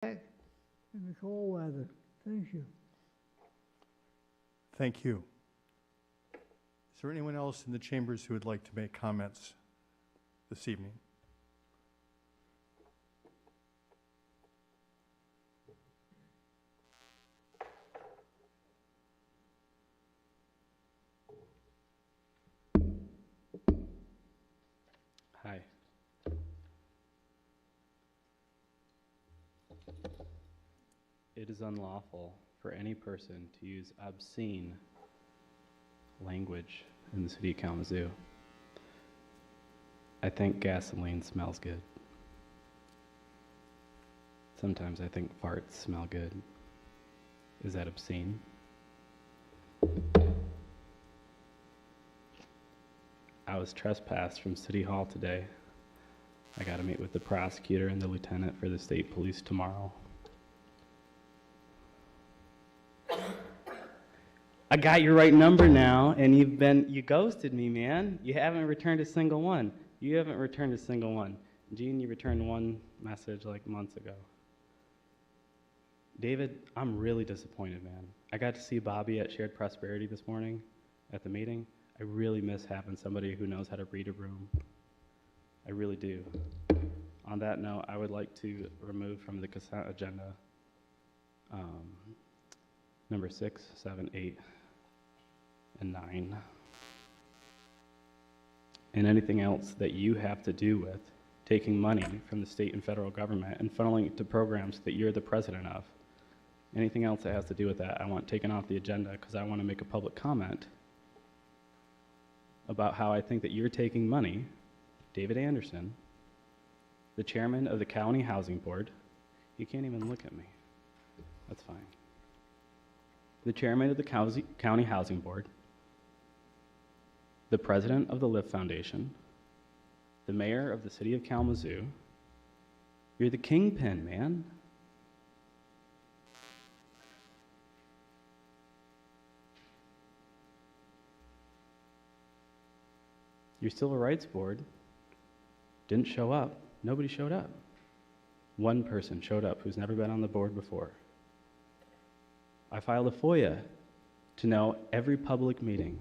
back in the cold weather. Thank you. Thank you. Is there anyone else in the chambers who would like to make comments this evening? Hi. It is unlawful for any person to use obscene language in the city of Kalamazoo. I think gasoline smells good. Sometimes I think farts smell good. Is that obscene? I was trespassed from City Hall today. I got to meet with the prosecutor and the lieutenant for the state police tomorrow. I got your right number now, and you ghosted me, man. You haven't returned a single one. You haven't returned a single one. Gene, you returned one message like months ago. David, I'm really disappointed, man. I got to see Bobby at Shared Prosperity this morning at the meeting. I really miss having somebody who knows how to read a room. I really do. On that note, I would like to remove from the consent agenda number 6, 7, 8, and 9. And anything else that you have to do with taking money from the state and federal government and funneling it to programs that you're the president of. Anything else that has to do with that, I want taken off the agenda because I want to make a public comment about how I think that you're taking money. David Anderson, the chairman of the County Housing Board, he can't even look at me. That's fine. The chairman of the County Housing Board, the president of the Lieu Foundation, the mayor of the city of Kalamazoo. You're the kingpin, man. Your Civil Rights Board didn't show up. Nobody showed up. One person showed up who's never been on the board before. I filed a FOIA to know every public meeting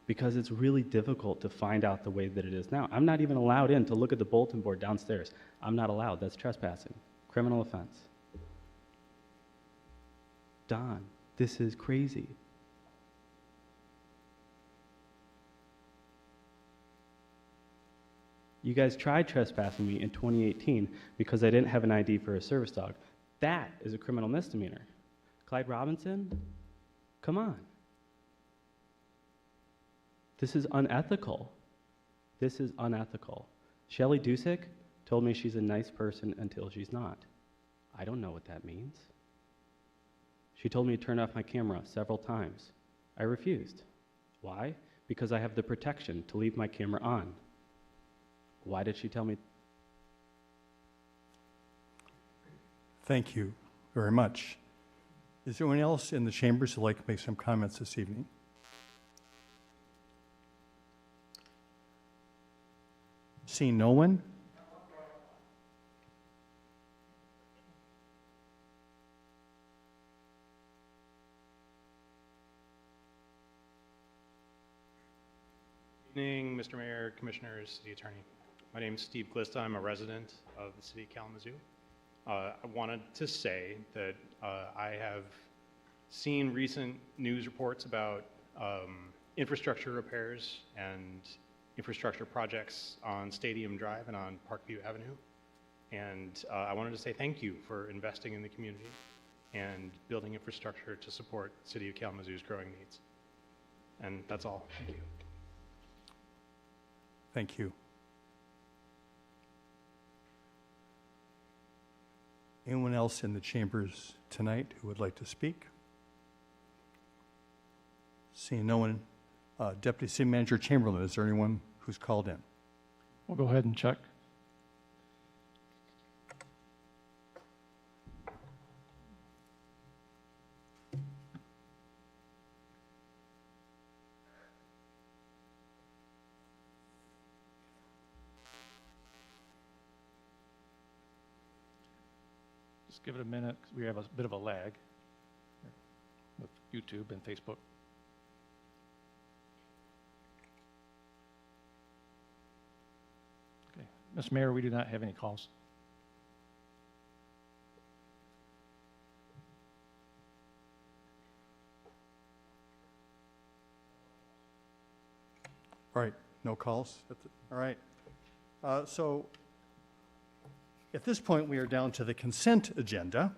because it's really difficult to find out the way that it is now. I'm not even allowed in to look at the bulletin board downstairs. I'm not allowed. That's trespassing. Criminal offense. Don, this is crazy. You guys tried trespassing me in 2018 because I didn't have an ID for a service dog. That is a criminal misdemeanor. Clyde Robinson, come on. This is unethical. This is unethical. Shelley Dusick told me she's a nice person until she's not. I don't know what that means. She told me to turn off my camera several times. I refused. Why? Because I have the protection to leave my camera on. Why did she tell me? Thank you very much. Is there anyone else in the chambers who'd like to make some comments this evening? Seeing no one? Good evening, Mr. Mayor, Commissioners, City Attorney. My name is Steve Glista. I'm a resident of the city of Kalamazoo. I wanted to say that I have seen recent news reports about infrastructure repairs and infrastructure projects on Stadium Drive and on Parkview Avenue. And I wanted to say thank you for investing in the community and building infrastructure to support the city of Kalamazoo's growing needs. And that's all. Thank you. Thank you. Anyone else in the chambers tonight who would like to speak? Seeing no one, Deputy City Manager Chamberlain, is there anyone who's called in? We'll go ahead and check. Let's give it a minute, 'cause we have a bit of a lag with YouTube and Facebook. Okay, Mr. Mayor, we do not have any calls. All right, no calls? All right. So at this point, we are down to the consent agenda.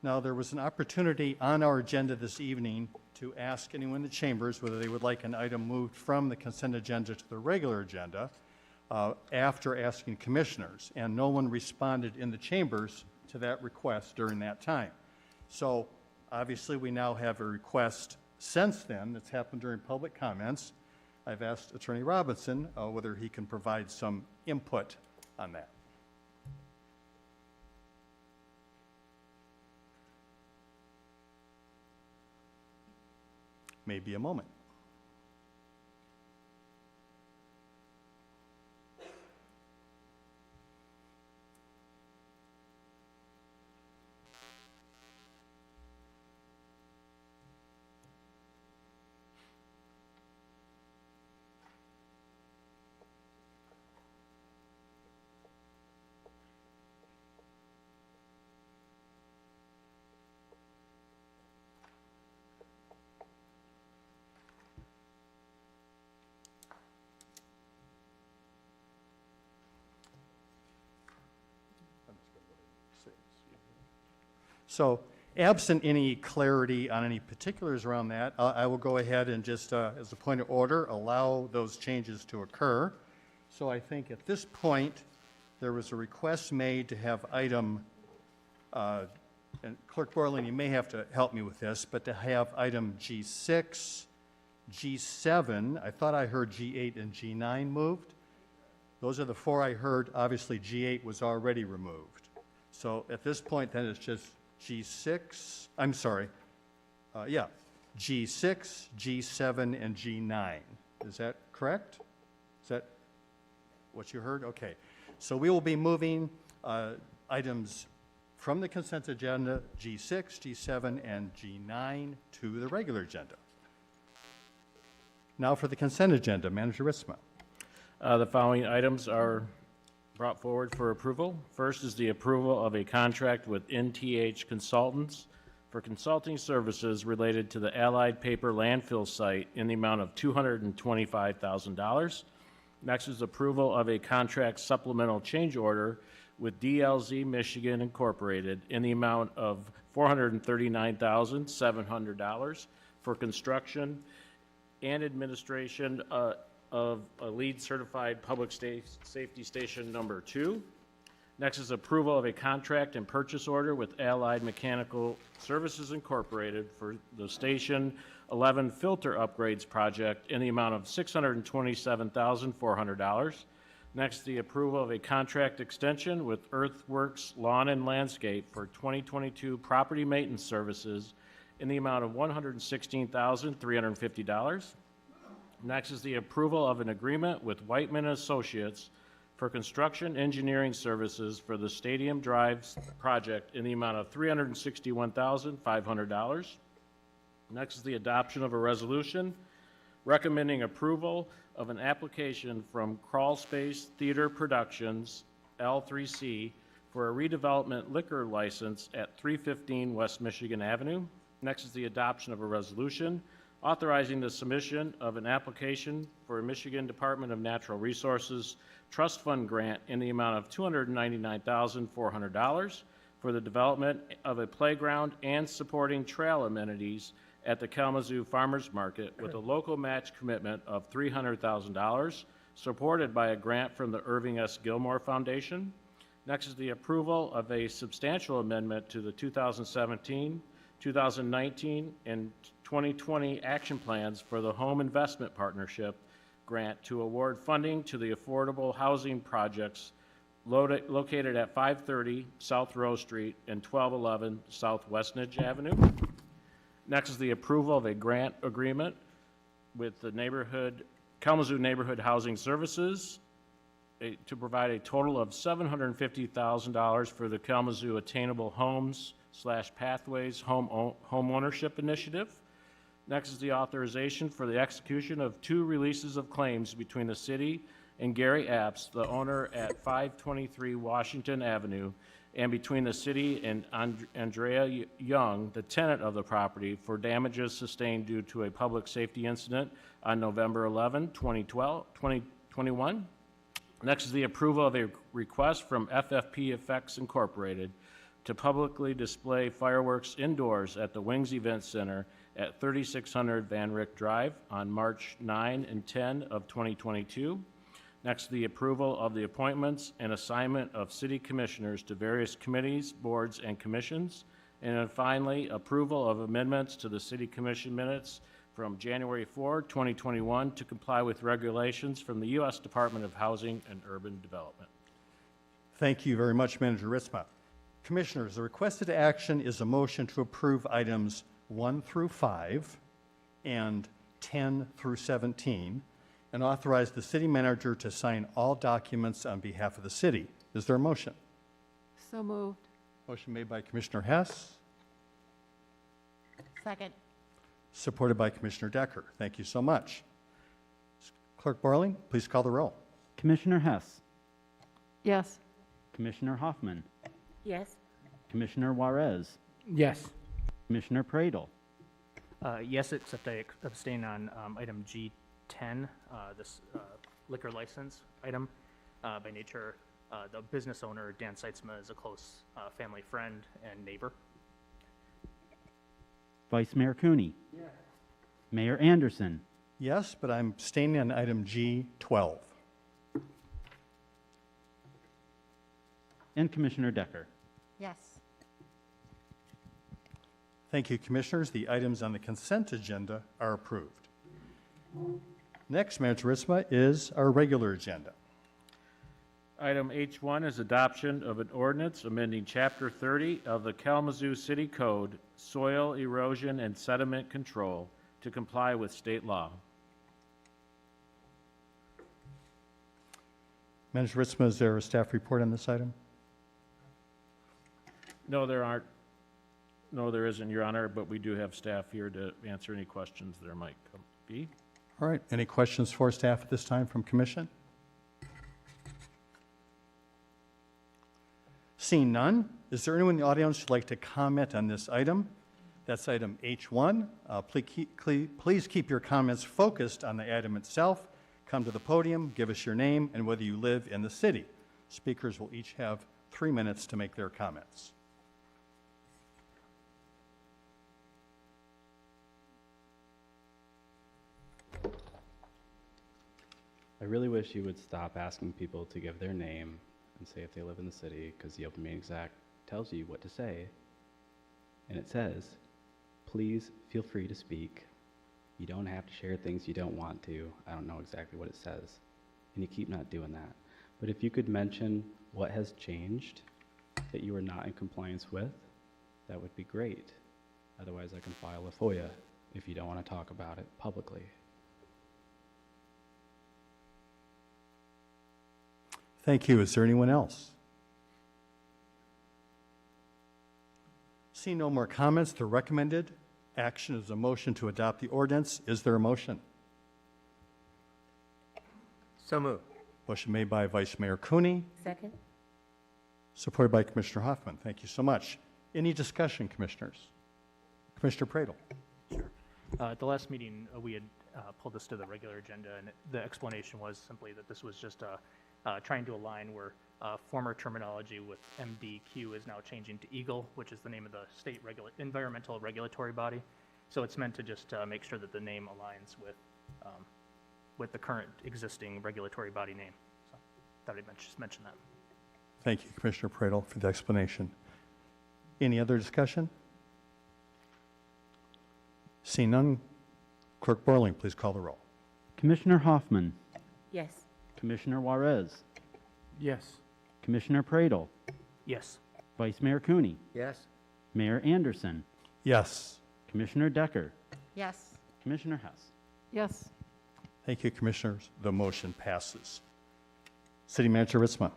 Now, there was an opportunity on our agenda this evening to ask anyone in the chambers whether they would like an item moved from the consent agenda to the regular agenda after asking commissioners, and no one responded in the chambers to that request during that time. So obviously, we now have a request since then that's happened during public comments. I've asked Attorney Robinson whether he can provide some input on that. Maybe a moment. So absent any clarity on any particulars around that, I will go ahead and just, as a point of order, allow those changes to occur. So I think at this point, there was a request made to have item, and Clerk Borland, you may have to help me with this, but to have item G6, G7, I thought I heard G8 and G9 moved. Those are the four I heard. Obviously, G8 was already removed. So at this point, then, it's just G6, I'm sorry, G6, G7, and G9. Is that correct? Is that what you heard? Okay. So we will be moving items from the consent agenda, G6, G7, and G9, to the regular agenda. Now for the consent agenda, Manager Ritzma. The following items are brought forward for approval. First is the approval of a contract with NTH Consultants for consulting services related to the Allied Paper landfill site in the amount of $225,000. Next is approval of a contract supplemental change order with DLZ Michigan Incorporated in the amount of $439,700 for construction and administration of a LEED certified public safety station number 2. Next is approval of a contract and purchase order with Allied Mechanical Services Incorporated for the Station 11 filter upgrades project in the amount of $627,400. Next, the approval of a contract extension with Earthworks Lawn and Landscape for 2022 property maintenance services in the amount of $116,350. Next is the approval of an agreement with Whiteman Associates for construction engineering services for the Stadium Drive project in the amount of $361,500. Next is the adoption of a resolution recommending approval of an application from Crawl Space Theater Productions, L3C, for a redevelopment liquor license at 315 West Michigan Avenue. Next is the adoption of a resolution authorizing the submission of an application for a Michigan Department of Natural Resources Trust Fund grant in the amount of $299,400 for the development of a playground and supporting trail amenities at the Kalamazoo Farmers Market with a local match commitment of $300,000, supported by a grant from the Irving S. Gilmore Foundation. Next is the approval of a substantial amendment to the 2017, 2019, and 2020 action plans for the Home Investment Partnership grant to award funding to the affordable housing projects located at 530 South Rowe Street and 1211 South Westnedge Avenue. Next is the approval of a grant agreement with the Kalamazoo Neighborhood Housing Services, to provide a total of $750,000 for the Kalamazoo Attainable Homes/Pathways Home Ownership Initiative. Next is the authorization for the execution of 2 releases of claims between the city and Gary Apps, the owner at 523 Washington Avenue, and between the city and Andrea Young, the tenant of the property, for damages sustained due to a public safety incident on November 11, 2021. Next is the approval of a request from FFP Effects Incorporated to publicly display fireworks indoors at the Wings Event Center at 3600 Van Rick Drive on March 9 and 10 of 2022. Next, the approval of the appointments and assignment of city commissioners to various committees, boards, and commissions. And then finally, approval of amendments to the city commission minutes from January 4, 2021 to comply with regulations from the U.S. Department of Housing and Urban Development. Thank you very much, Manager Ritzma. Commissioners, the requested action is a motion to approve items 1 through 5 and 10 through 17, and authorize the city manager to sign all documents on behalf of the city. Is there a motion? So moved. Motion made by Commissioner Hess, Second. supported by Commissioner Decker. Thank you so much. Clerk Borling, please call the roll. Commissioner Hess, Yes. Commissioner Hoffman, Yes. Commissioner Juarez, Yes. Commissioner Pradel, Yes, except I abstain on item G10, this liquor license item. By nature, the business owner, Dan Seitzma, is a close family friend and neighbor. Vice Mayor Cooney, Mayor Anderson, Yes, but I'm abstaining on item G12. and Commissioner Decker. Yes. Thank you, Commissioners. The items on the consent agenda are approved. Next, Manager Ritzma, is our regular agenda. Item H1 is adoption of an ordinance amending Chapter 30 of the Kalamazoo City Code, Soil Erosion and Sediment Control, to comply with state law. Manager Ritzma, is there a staff report on this item? No, there aren't. No, there isn't, Your Honor, but we do have staff here to answer any questions there might be. All right. Any questions for staff at this time from Commission? Seeing none, is there anyone in the audience who'd like to comment on this item? That's item H1. Please keep your comments focused on the item itself. Come to the podium, give us your name, and whether you live in the city. Speakers will each have 3 minutes to make their comments. I really wish you would stop asking people to give their name and say if they live in the city, because the Open Meetings Act tells you what to say. And it says, please feel free to speak. You don't have to share things you don't want to. I don't know exactly what it says. And you keep not doing that. But if you could mention what has changed that you are not in compliance with, that would be great. Otherwise, I can file a FOIA if you don't want to talk about it publicly. Thank you. Is there anyone else? Seeing no more comments, the recommended action is a motion to adopt the ordinance. Is there a motion? So moved. Motion made by Vice Mayor Cooney, Second. supported by Commissioner Hoffman. Thank you so much. Any discussion, Commissioners? Commissioner Pradel. At the last meeting, we had pulled this to the regular agenda, and the explanation was simply that this was just trying to align where former terminology with MDQ is now changing to EGLE, which is the name of the state environmental regulatory body. So it's meant to just make sure that the name aligns with the current existing regulatory body name. So thought I'd just mention that. Thank you, Commissioner Pradel, for the explanation. Any other discussion? Seeing none, Clerk Borling, please call the roll. Commissioner Hoffman, Yes. Commissioner Juarez, Yes. Commissioner Pradel, Yes. Vice Mayor Cooney, Yes. Mayor Anderson, Yes. Commissioner Decker, Yes. Commissioner Hess. Yes. Thank you, Commissioners. The motion passes. City Manager Ritzma.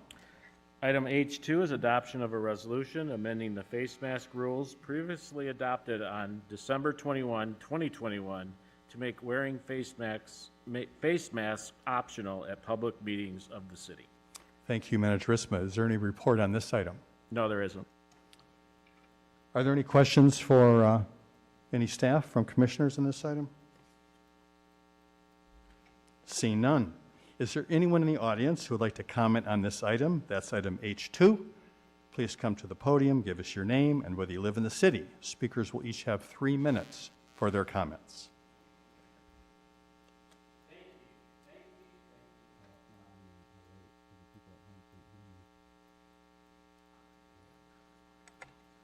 Item H2 is adoption of a resolution amending the face mask rules previously adopted on December 21, 2021 to make wearing face masks optional at public meetings of the city. Thank you, Manager Ritzma. Is there any report on this item? No, there isn't. Are there any questions for any staff from commissioners on this item? Seeing none. Is there anyone in the audience who would like to comment on this item? That's item H2. Please come to the podium, give us your name, and whether you live in the city. Speakers will each have 3 minutes for their comments.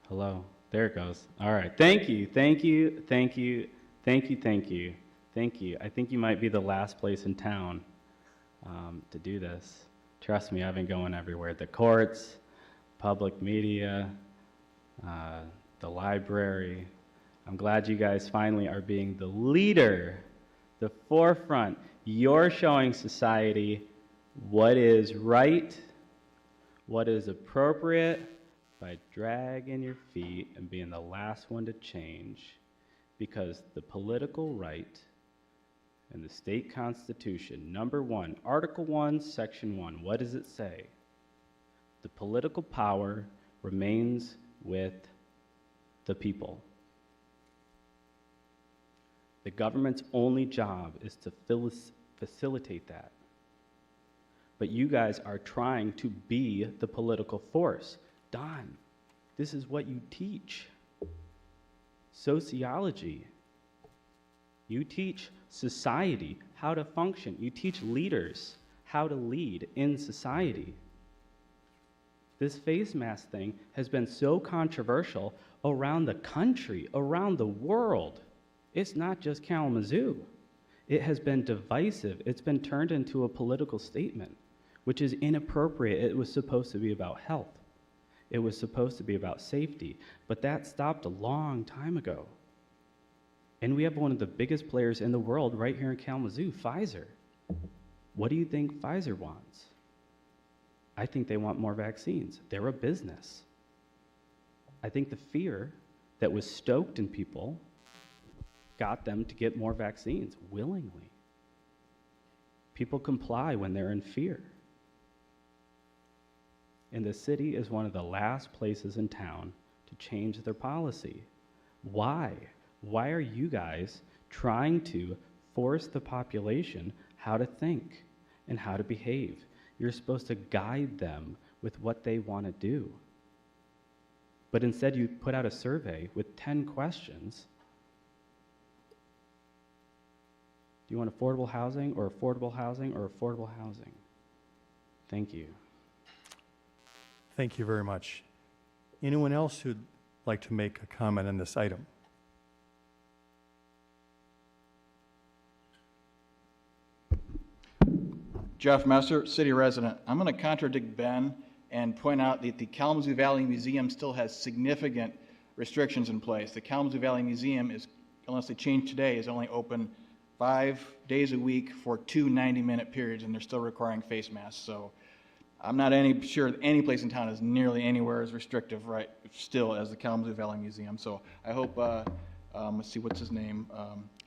Hello. There it goes. All right. Thank you. Thank you. Thank you. Thank you. Thank you. Thank you. I think you might be the last place in town to do this. Trust me, I've been going everywhere. The courts, public media, the library. I'm glad you guys finally are being the leader, the forefront. You're showing society what is right, what is appropriate, by dragging your feet and being the last one to change, because the political right and the state constitution, number 1, Article 1, Section 1, what does it say? The political power remains with the people. The government's only job is to facilitate that. But you guys are trying to be the political force. Don, this is what you teach. Sociology. You teach society how to function. You teach leaders how to lead in society. This face mask thing has been so controversial around the country, around the world. It's not just Kalamazoo. It has been divisive. It's been turned into a political statement, which is inappropriate. It was supposed to be about health. It was supposed to be about safety, but that stopped a long time ago. And we have one of the biggest players in the world right here in Kalamazoo, Pfizer. What do you think Pfizer wants? I think they want more vaccines. They're a business. I think the fear that was stoked in people got them to get more vaccines willingly. People comply when they're in fear. And the city is one of the last places in town to change their policy. Why? Why are you guys trying to force the population how to think and how to behave? You're supposed to guide them with what they want to do. But instead you put out a survey with 10 questions. Do you want affordable housing or affordable housing or affordable housing? Thank you. Thank you very much. Anyone else who'd like to make a comment on this item? Jeff Messer, city resident. I'm going to contradict Ben and point out that the Kalamazoo Valley Museum still has significant restrictions in place. The Kalamazoo Valley Museum is, unless they change today, is only open 5 days a week for 2 90-minute periods, and they're still requiring face masks. So I'm not sure that any place in town is nearly anywhere as restrictive right still as the Kalamazoo Valley Museum. So I hope, let's see, what's his name?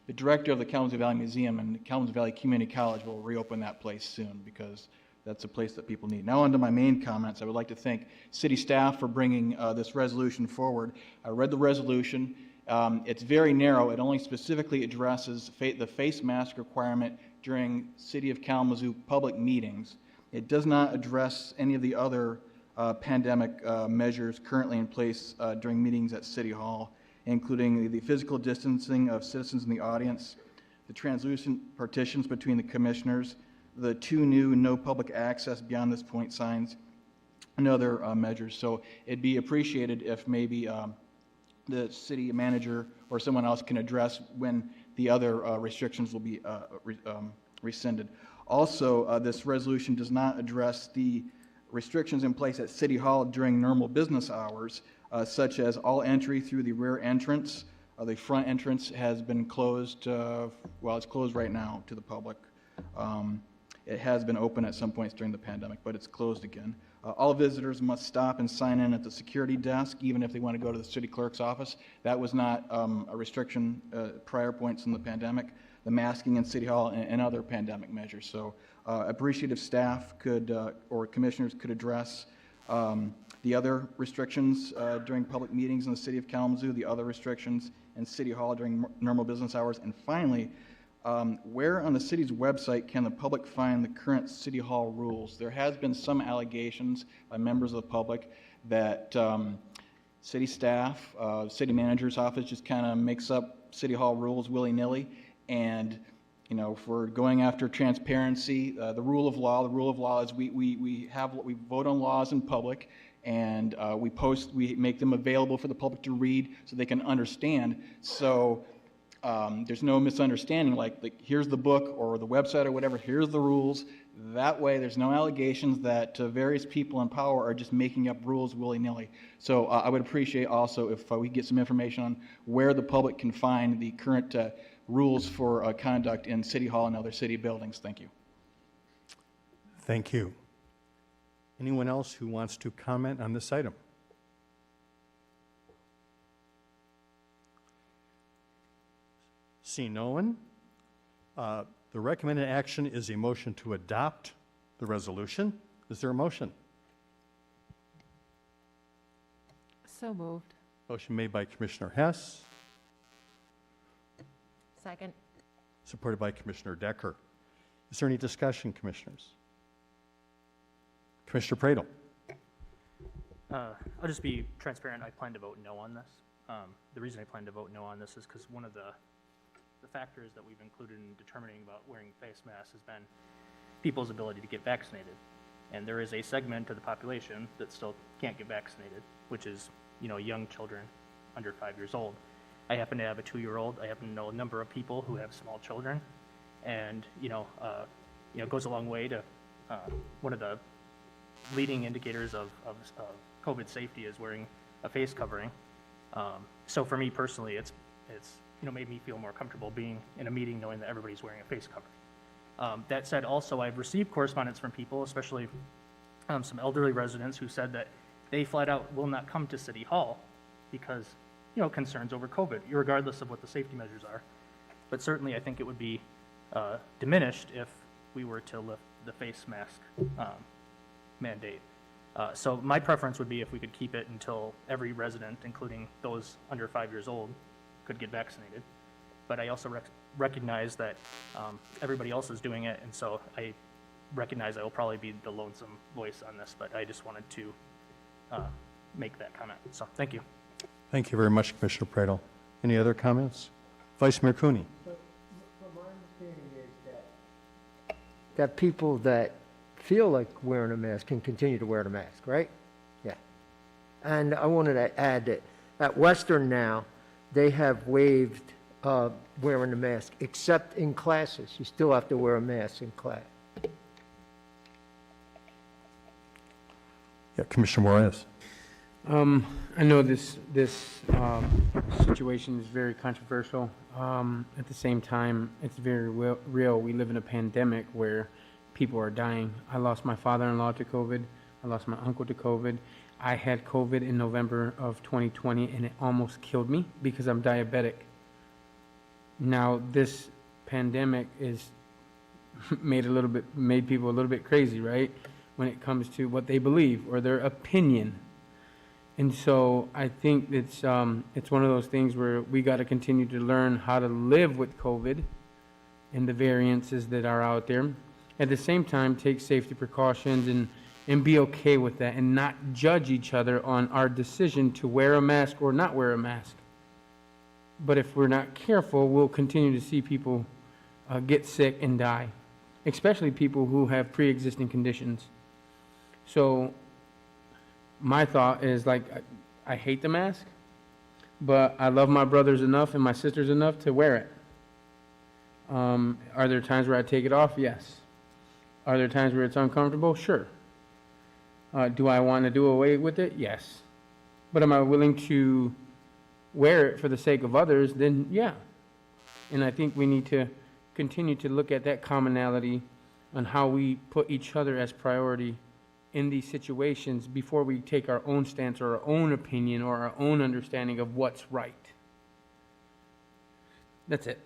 The director of the Kalamazoo Valley Museum and Kalamazoo Valley Community College will reopen that place soon, because that's a place that people need. Now on to my main comments. I would like to thank city staff for bringing this resolution forward. I read the resolution. It's very narrow. It only specifically addresses the face mask requirement during City of Kalamazoo public meetings. It does not address any of the other pandemic measures currently in place during meetings at City Hall, including the physical distancing of citizens in the audience, the translucent partitions between the commissioners, the 2 new no public access beyond this point signs, and other measures. So it'd be appreciated if maybe the city manager or someone else can address when the other restrictions will be rescinded. Also, this resolution does not address the restrictions in place at City Hall during normal business hours, such as all entry through the rear entrance. The front entrance has been closed, well, it's closed right now to the public. It has been open at some points during the pandemic, but it's closed again. All visitors must stop and sign in at the security desk, even if they want to go to the city clerk's office. That was not a restriction prior points in the pandemic. The masking in City Hall and other pandemic measures. So appreciative staff could, or commissioners could address the other restrictions during public meetings in the city of Kalamazoo, the other restrictions in City Hall during normal business hours. And finally, where on the city's website can the public find the current City Hall rules? There has been some allegations by members of the public that city staff, city manager's office just kind of makes up City Hall rules willy-nilly. And, you know, if we're going after transparency, the rule of law is we vote on laws in public, and we make them available for the public to read so they can understand. So there's no misunderstanding, like here's the book or the website or whatever, here's the rules. That way there's no allegations that various people in power are just making up rules willy-nilly. So I would appreciate also if we get some information on where the public can find the current rules for conduct in City Hall and other city buildings. Thank you. Thank you. Anyone else who wants to comment on this item? Seeing no one, the recommended action is a motion to adopt the resolution. Is there a motion? So moved. Motion made by Commissioner Hess, Second. supported by Commissioner Decker. Is there any discussion, commissioners? Commissioner Pradel. I'll just be transparent. I plan to vote no on this. The reason I plan to vote no on this is because one of the factors that we've included in determining about wearing face masks has been people's ability to get vaccinated. And there is a segment of the population that still can't get vaccinated, which is, you know, young children under 5 years old. I happen to have a 2-year-old. I happen to know a number of people who have small children, and it goes a long way to one of the leading indicators of COVID safety is wearing a face covering. So for me personally, it's made me feel more comfortable being in a meeting knowing that everybody's wearing a face covering. That said, also I've received correspondence from people, especially some elderly residents, who said that they flat out will not come to City Hall because concerns over COVID, regardless of what the safety measures are. But certainly I think it would be diminished if we were to lift the face mask mandate. So my preference would be if we could keep it until every resident, including those under 5 years old, could get vaccinated. But I also recognize that everybody else is doing it, and so I recognize I will probably be the lonesome voice on this, but I just wanted to make that comment. So thank you. Thank you very much, Commissioner Pradel. Any other comments? Vice Mayor Cooney. My understanding is that people that feel like wearing a mask can continue to wear the mask, right? Yeah. And I wanted to add that at Western now, they have waived wearing the mask, except in classes. You still have to wear a mask in class. Yeah, Commissioner Moraes. I know this situation is very controversial. At the same time, it's very real. We live in a pandemic where people are dying. I lost my father-in-law to COVID. I lost my uncle to COVID. I had COVID in November of 2020, and it almost killed me because I'm diabetic. Now, this pandemic is made people a little bit crazy, right? When it comes to what they believe or their opinion. And so I think it's one of those things where we got to continue to learn how to live with COVID and the variances that are out there. At the same time, take safety precautions and be okay with that and not judge each other on our decision to wear a mask or not wear a mask. But if we're not careful, we'll continue to see people get sick and die, especially people who have pre-existing conditions. So my thought is, like, I hate the mask, but I love my brothers enough and my sisters enough to wear it. Are there times where I take it off? Yes. Are there times where it's uncomfortable? Sure. Do I want to do away with it? Yes. But am I willing to wear it for the sake of others? Then yeah. And I think we need to continue to look at that commonality on how we put each other as priority in these situations before we take our own stance or our own opinion or our own understanding of what's right. That's it.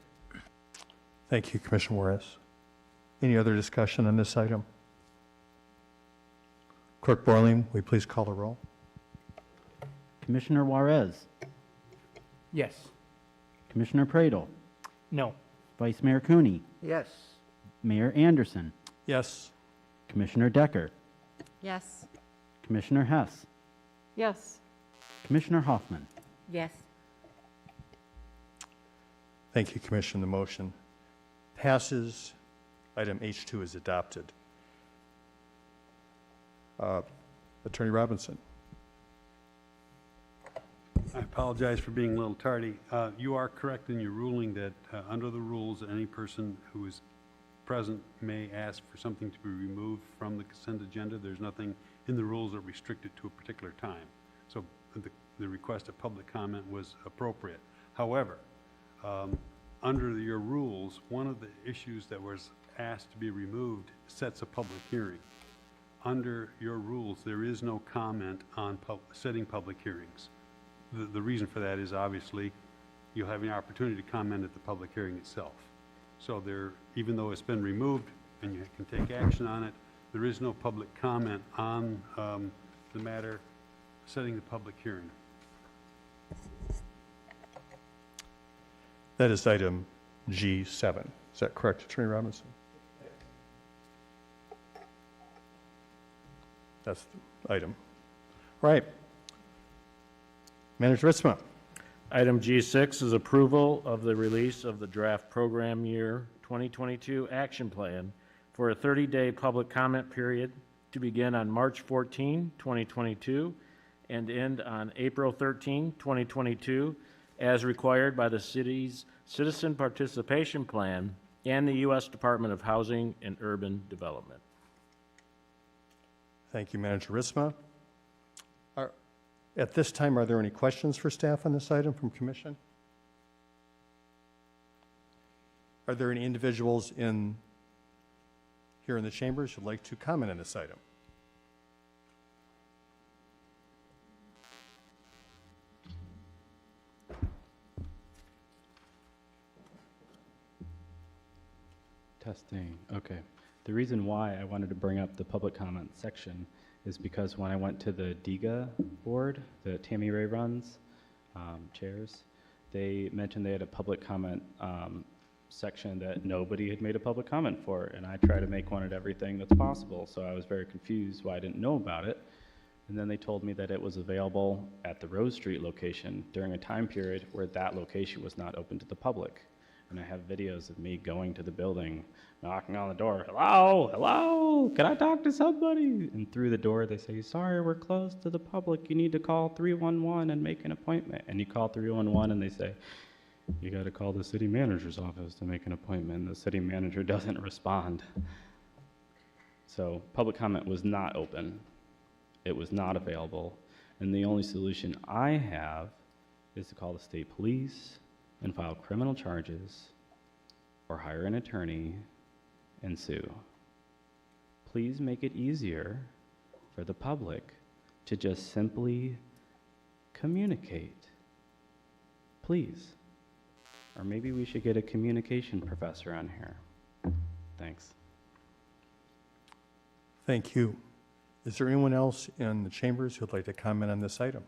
Thank you, Commissioner Juarez. Any other discussion on this item? Clerk Borling, will you please call the roll? Commissioner Juarez, Yes. Commissioner Pradel, No. Vice Mayor Cooney, Yes. Mayor Anderson, Yes. Commissioner Decker, Yes. Commissioner Hess, Yes. Commissioner Hoffman. Yes. Thank you, Commission. The motion passes. Item H2 is adopted. Attorney Robinson. I apologize for being a little tardy. You are correct in your ruling that under the rules, any person who is present may ask for something to be removed from the consent agenda. There's nothing in the rules that restrict it to a particular time. So the request of public comment was appropriate. However, under your rules, one of the issues that was asked to be removed sets a public hearing. Under your rules, there is no comment on setting public hearings. The reason for that is obviously you'll have an opportunity to comment at the public hearing itself. So there, even though it's been removed and you can take action on it, there is no public comment on the matter setting the public hearing. That is item G7. Is that correct, Attorney Robinson? That's the item. All right. Manager Ritzma. Item G6 is approval of the release of the draft program year 2022 action plan for a 30-day public comment period to begin on March 14, 2022 and end on April 13, 2022 as required by the city's Citizen Participation Plan and the U.S. Department of Housing and Urban Development. Thank you, Manager Ritzma. At this time, are there any questions for staff on this item from Commission? Are there any individuals here in the chambers who'd like to comment on this item? Testing. Okay. The reason why I wanted to bring up the public comment section is because when I went to the DIGA board that Tammy Ray runs, chairs, they mentioned they had a public comment section that nobody had made a public comment for, and I try to make one at everything that's possible, so I was very confused why I didn't know about it. And then they told me that it was available at the Rose Street location during a time period where that location was not open to the public. And I have videos of me going to the building, knocking on the door, hello, hello, can I talk to somebody? And through the door they say, sorry, we're closed to the public, you need to call 311 and make an appointment. And you call 311 and they say, you got to call the city manager's office to make an appointment. The city manager doesn't respond. So public comment was not open. It was not available. And the only solution I have is to call the state police and file criminal charges or hire an attorney and sue. Please make it easier for the public to just simply communicate. Please. Or maybe we should get a communication professor on here. Thanks. Thank you. Is there anyone else in the chambers who would like to comment on this item?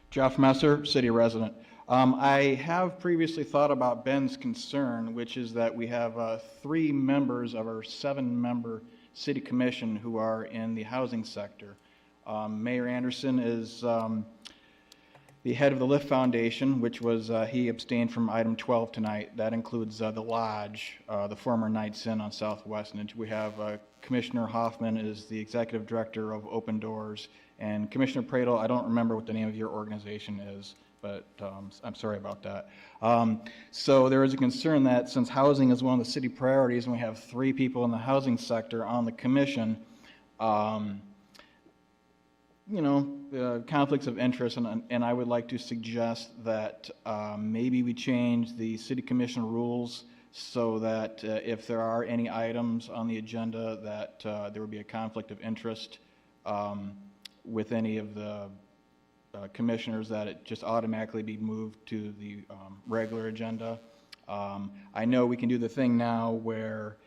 Jeff Messer, city resident. I have previously thought about Ben's concern, which is that we have 3 members of our 7-member city commission who are in the housing sector. Mayor Anderson is the head of the Lift Foundation, which was, he abstained from item 12 tonight. That includes the Lodge, the former Knights Inn on Southwest. And we have Commissioner Hoffman is the executive director of Open Doors. And Commissioner Pradel, I don't remember what the name of your organization is, but I'm sorry about that. So there is a concern that since housing is one of the city priorities and we have 3 people in the housing sector on the commission, conflicts of interest, and I would like to suggest that maybe we change the city commission rules so that if there are any items on the agenda that there would be a conflict of interest with any of the commissioners, that it just automatically be moved to the regular agenda. I know we can do the thing now where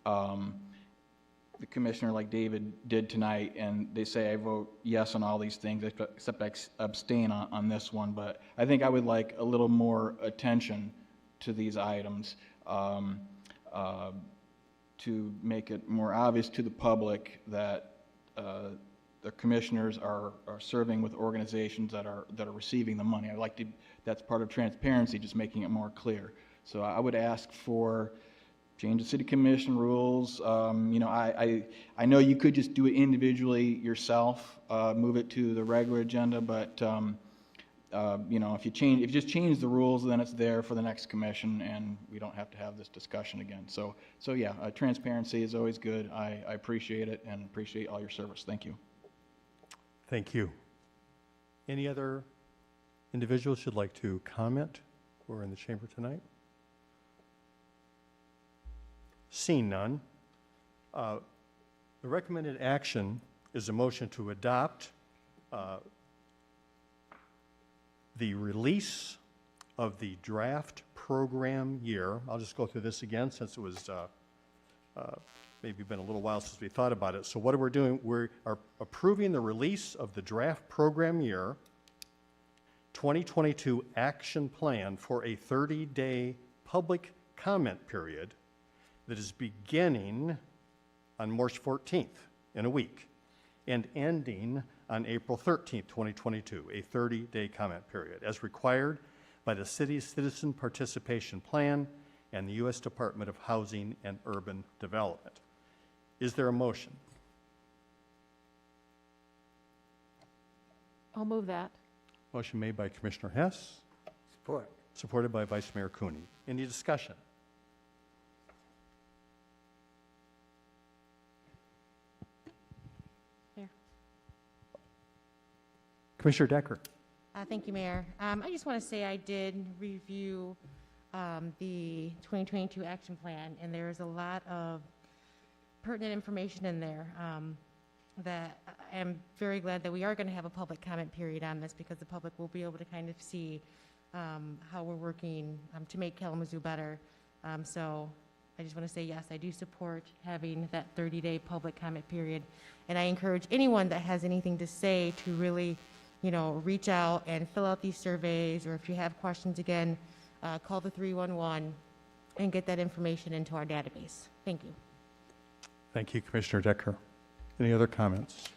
the commissioner, like David did tonight, and they say I vote yes on all these things except I abstain on this one, but I think I would like a little more attention to these items to make it more obvious to the public that the commissioners are serving with organizations that are receiving the money. That's part of transparency, just making it more clear. So I would ask for change the city commission rules. I know you could just do it individually yourself, move it to the regular agenda, but if you just change the rules, then it's there for the next commission, and we don't have to have this discussion again. So yeah, transparency is always good. I appreciate it and appreciate all your service. Thank you. Thank you. Any other individuals who'd like to comment who are in the chamber tonight? Seeing none, the recommended action is a motion to adopt the release of the draft program year. I'll just go through this again since it was maybe been a little while since we thought about it. So what we're doing, we are approving the release of the draft program year 2022 action plan for a 30-day public comment period that is beginning on March 14th, in a week, and ending on April 13th, 2022, a 30-day comment period, as required by the city's Citizen Participation Plan and the U.S. Department of Housing and Urban Development. Is there a motion? I'll move that. Motion made by Commissioner Hess, Support. supported by Vice Mayor Cooney. Any discussion? Commissioner Decker. Thank you, Mayor. I just want to say I did review the 2022 action plan, and there's a lot of pertinent information in there that I am very glad that we are going to have a public comment period on this, because the public will be able to kind of see how we're working to make Kalamazoo better. So I just want to say, yes, I do support having that 30-day public comment period, and I encourage anyone that has anything to say to really reach out and fill out these surveys, or if you have questions, again, call the 311 and get that information into our database. Thank you. Thank you, Commissioner Decker. Any other comments?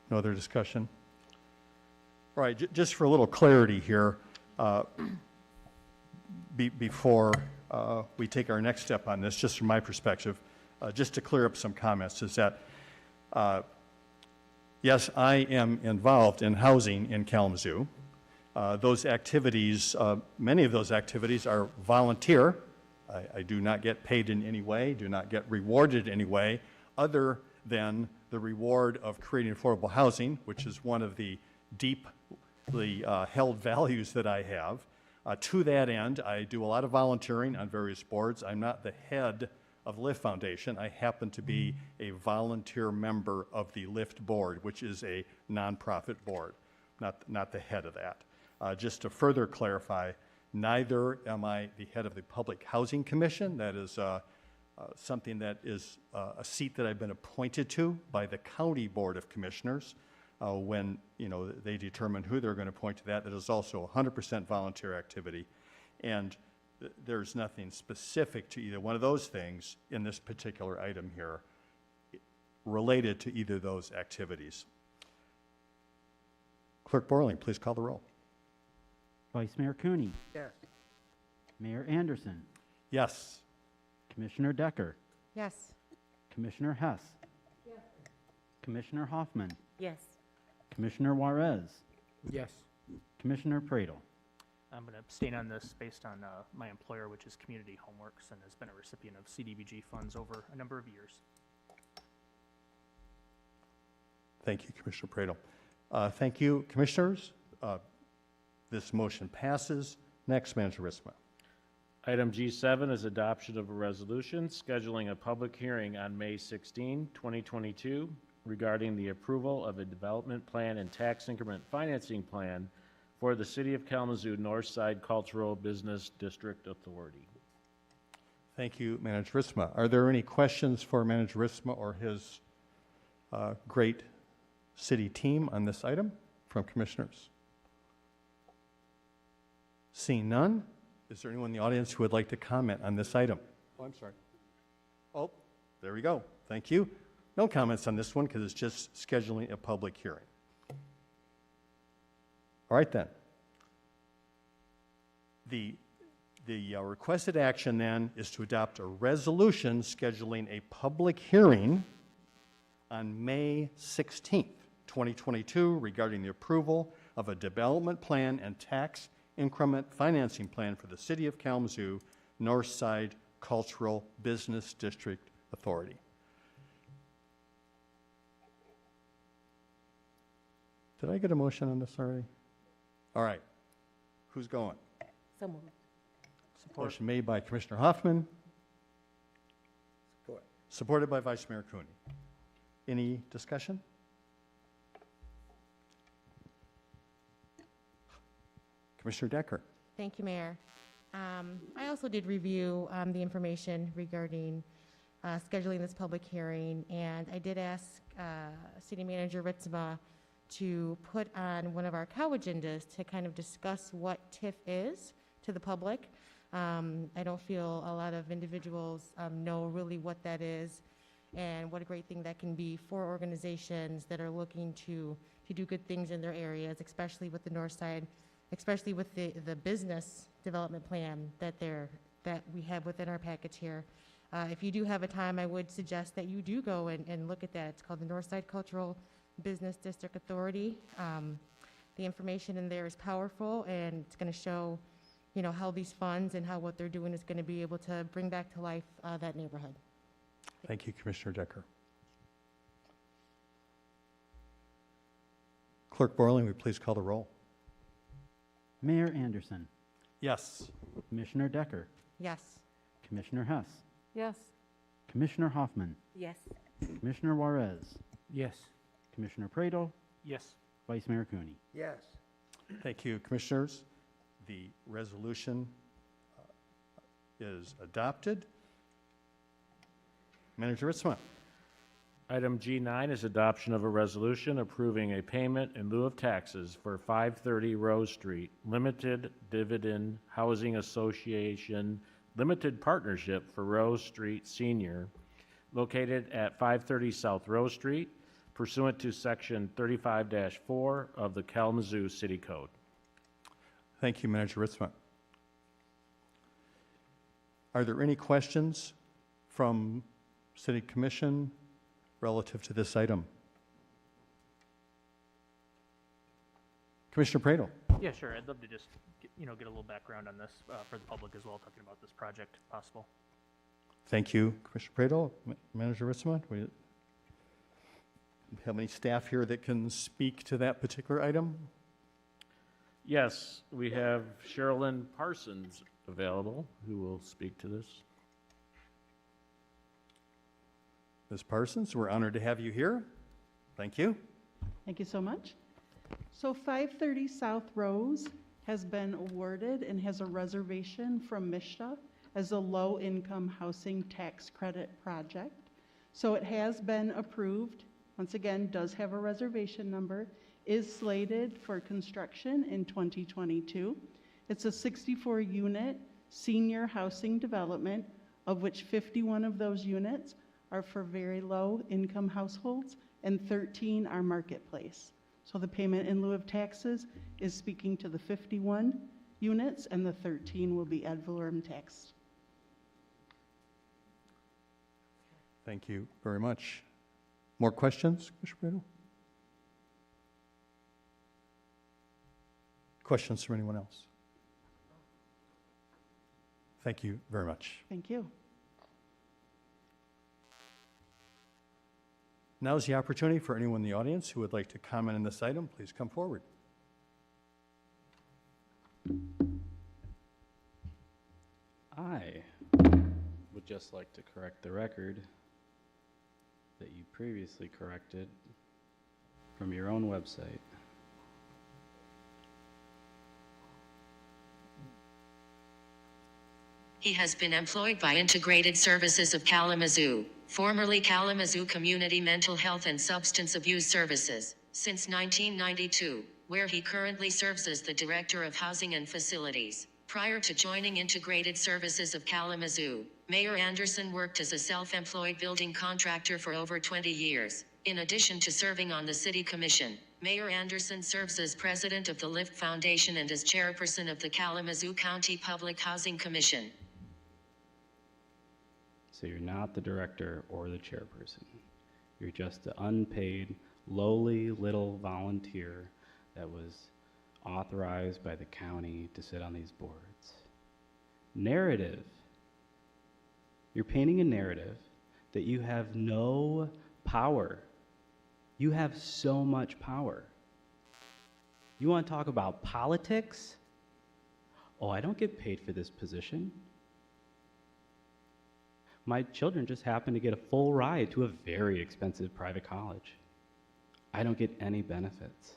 No other discussion? All right, just for a little clarity here, before we take our next step on this, just from my perspective, just to clear up some comments, is that yes, I am involved in housing in Kalamazoo. Those activities, many of those activities are volunteer. I do not get paid in any way, do not get rewarded in any way, other than the reward of creating affordable housing, which is one of the deeply held values that I have. To that end, I do a lot of volunteering on various boards. I'm not the head of LIFT Foundation. I happen to be a volunteer member of the LIFT board, which is a nonprofit board, not the head of that. Just to further clarify, neither am I the head of the Public Housing Commission. That is something that is a seat that I've been appointed to by the County Board of Commissioners when they determine who they're going to appoint to that. That is also 100% volunteer activity, and there's nothing specific to either one of those things in this particular item here related to either of those activities. Clerk Borling, please call the roll. Vice Mayor Cooney. Yes. Mayor Anderson. Yes. Commissioner Decker. Yes. Commissioner Hess. Yes. Commissioner Hoffman. Yes. Commissioner Juarez. Yes. Commissioner Pradel. I'm going to abstain on this based on my employer, which is Community Homeworks, and has been a recipient of CDBG funds over a number of years. Thank you, Commissioner Praedel. Thank you, Commissioners. This motion passes. Next, Manager Rissma. Item G7 is adoption of a resolution scheduling a public hearing on May 16, 2022, regarding the approval of a development plan and tax increment financing plan for the City of Kalamazoo Northside Cultural Business District Authority. Thank you, Manager Rissma. Are there any questions for Manager Rissma or his great city team on this item from Commissioners? Seeing none, is there anyone in the audience who would like to comment on this item? Oh, I'm sorry. Oh, there we go. Thank you. No comments on this one because it's just scheduling a public hearing. All right, then. The requested action then is to adopt a resolution scheduling a public hearing on May 16th, 2022 regarding the approval of a development plan and tax increment financing plan for the City of Kalamazoo Northside Cultural Business District Authority. Did I get a motion on this already? All right. Who's going? So moved. Motion made by Commissioner Hoffman. Support. Supported by Vice Mayor Cooney. Any discussion? Commissioner Decker. Thank you, Mayor. I also did review the information regarding scheduling this public hearing, and I did ask City Manager Ritzma to put on one of our cow agendas to kind of discuss what TIF is to the public. I don't feel a lot of individuals know really what that is and what a great thing that can be for organizations that are looking to do good things in their areas, especially with the North Side, especially with the business development plan that we have within our package here. If you do have a time, I would suggest that you do go and look at that. It's called the Northside Cultural Business District Authority. The information in there is powerful, and it's going to show, how these funds and how what they're doing is going to be able to bring back to life that neighborhood. Thank you, Commissioner Decker. Clerk Borling, will you please call the roll? Mayor Anderson, Yes. Commissioner Decker, Yes. Commissioner Hess, Yes. Commissioner Hoffman, Yes. Commissioner Juarez, Yes. Commissioner Praedel, Yes. Vice Mayor Cooney. Yes. Thank you, Commissioners. The resolution is adopted. Manager Ritzma. Item G9 is adoption of a resolution approving a payment in lieu of taxes for 530 Rose Street, Limited Dividend Housing Association, Limited Partnership for Rose Street Senior, located at 530 South Rose Street, pursuant to Section 35-4 of the Kalamazoo City Code. Thank you, Manager Ritzma. Are there any questions from City Commission relative to this item? Commissioner Praedel. Yeah, sure. I'd love to just get a little background on this for the public as well, talking about this project, if possible. Thank you, Commissioner Praedel. Manager Ritzma, do we have any staff here that can speak to that particular item? Yes, we have Sherilyn Parsons available, who will speak to this. Ms. Parsons, we're honored to have you here. Thank you. Thank you so much. So 530 South Rose has been awarded and has a reservation from MISHDA as a low-income housing tax credit project. So it has been approved, once again, does have a reservation number, is slated for construction in 2022. It's a 64-unit senior housing development, of which 51 of those units are for very low-income households and 13 are marketplace. So the payment in lieu of taxes is speaking to the 51 units, and the 13 will be ad valorem taxed. Thank you very much. More questions, Commissioner Praedel? Questions from anyone else? Thank you very much. Thank you. Now's the opportunity for anyone in the audience who would like to comment on this item. Please come forward. I would just like to correct the record that you previously corrected from your own website. He has been employed by Integrated Services of Kalamazoo, formerly Kalamazoo Community Mental Health and Substance Abuse Services, since 1992, where he currently serves as the Director of Housing and Facilities. Prior to joining Integrated Services of Kalamazoo, Mayor Anderson worked as a self-employed building contractor for over 20 years. In addition to serving on the City Commission, Mayor Anderson serves as president of the Lieu Foundation and as chairperson of the Kalamazoo County Public Housing Commission. So you're not the director or the chairperson. You're just the unpaid, lowly little volunteer that was authorized by the county to sit on these boards. Narrative. You're painting a narrative that you have no power. You have so much power. You want to talk about politics? Oh, I don't get paid for this position. My children just happen to get a full ride to a very expensive private college. I don't get any benefits.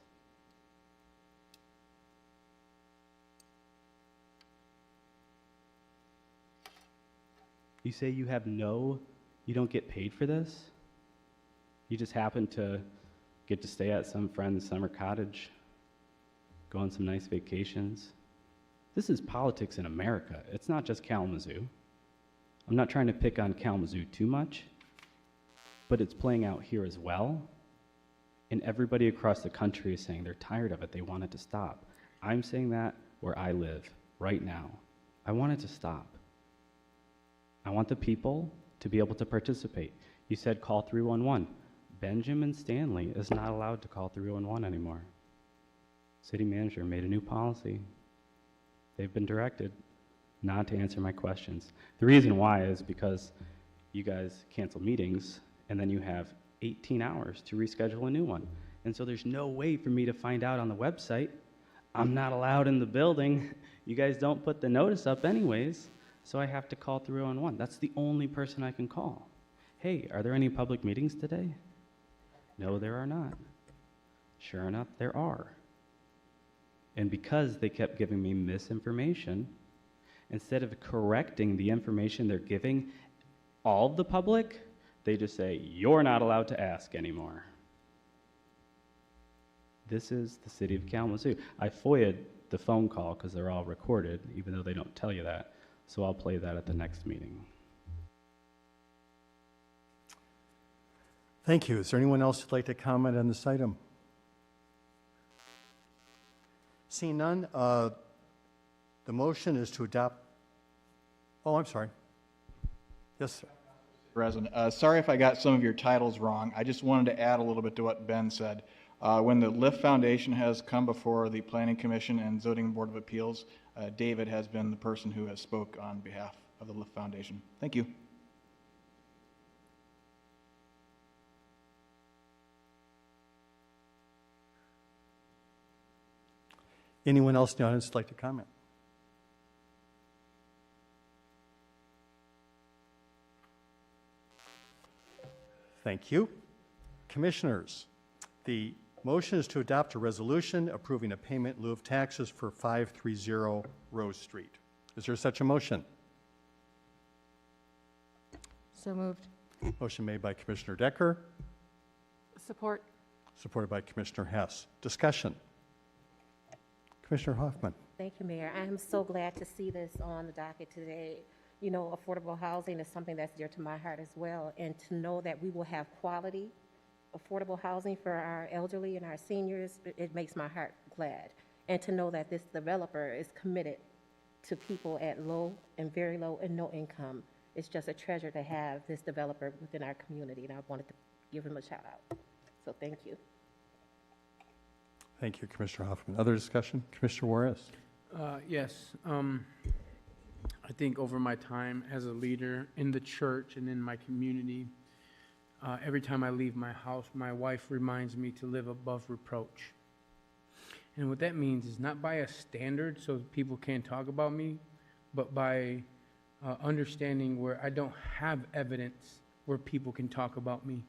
You say you don't get paid for this? You just happen to get to stay at some friend's summer cottage, go on some nice vacations. This is politics in America. It's not just Kalamazoo. I'm not trying to pick on Kalamazoo too much, but it's playing out here as well. And everybody across the country is saying they're tired of it. They want it to stop. I'm saying that where I live right now. I want it to stop. I want the people to be able to participate. You said call 311. Benjamin Stanley is not allowed to call 311 anymore. City manager made a new policy. They've been directed not to answer my questions. The reason why is because you guys cancel meetings and then you have 18 hours to reschedule a new one. And so there's no way for me to find out on the website. I'm not allowed in the building. You guys don't put the notice up anyways, so I have to call 311. That's the only person I can call. Hey, are there any public meetings today? No, there are not. Sure enough, there are. And because they kept giving me misinformation, instead of correcting the information they're giving all of the public, they just say, you're not allowed to ask anymore. This is the city of Kalamazoo. I FOIA'd the phone call because they're all recorded, even though they don't tell you that. So I'll play that at the next meeting. Thank you. Is there anyone else who'd like to comment on this item? Seeing none, the motion is to adopt. Oh, I'm sorry. Yes, sir. President, sorry if I got some of your titles wrong. I just wanted to add a little bit to what Ben said. When the Lieu Foundation has come before the Planning Commission and Zoning Board of Appeals, David has been the person who has spoke on behalf of the Lieu Foundation. Thank you. Anyone else in the audience would like to comment? Thank you. Commissioners, the motion is to adopt a resolution approving a payment in lieu of taxes for 530 Rose Street. Is there such a motion? So moved. Motion made by Commissioner Decker, Support. supported by Commissioner Hess. Discussion. Commissioner Hoffman. Thank you, Mayor. I am so glad to see this on the docket today. You know, affordable housing is something that's dear to my heart as well, and to know that we will have quality, affordable housing for our elderly and our seniors, it makes my heart glad. And to know that this developer is committed to people at low and very low and no income. It's just a treasure to have this developer within our community, and I wanted to give him a shout out. So thank you. Thank you, Commissioner Hoffman. Other discussion? Commissioner Juarez. Yes. I think over my time as a leader in the church and in my community, Every time I leave my house, my wife reminds me to live above reproach. And what that means is not by a standard so people can't talk about me, but by understanding where I don't have evidence where people can talk about me.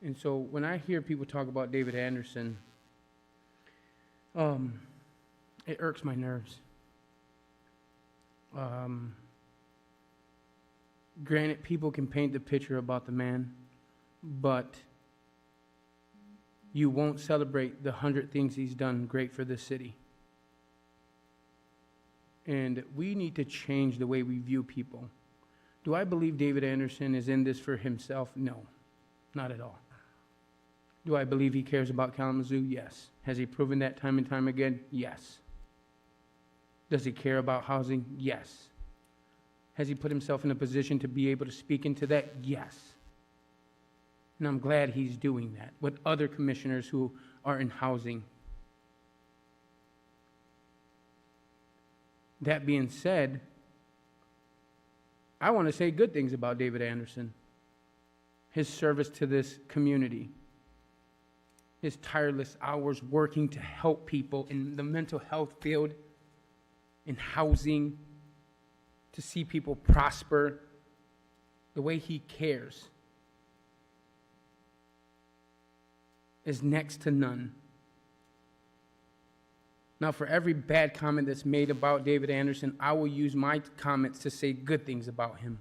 And so when I hear people talk about David Anderson, it irks my nerves. Granted, people can paint the picture about the man, but you won't celebrate the 100 things he's done great for this city. And we need to change the way we view people. Do I believe David Anderson is in this for himself? No, not at all. Do I believe he cares about Kalamazoo? Yes. Has he proven that time and time again? Yes. Does he care about housing? Yes. Has he put himself in a position to be able to speak into that? Yes. And I'm glad he's doing that with other commissioners who are in housing. That being said, I want to say good things about David Anderson. His service to this community. His tireless hours working to help people in the mental health field, in housing, to see people prosper, the way he cares is next to none. Now, for every bad comment that's made about David Anderson, I will use my comments to say good things about him.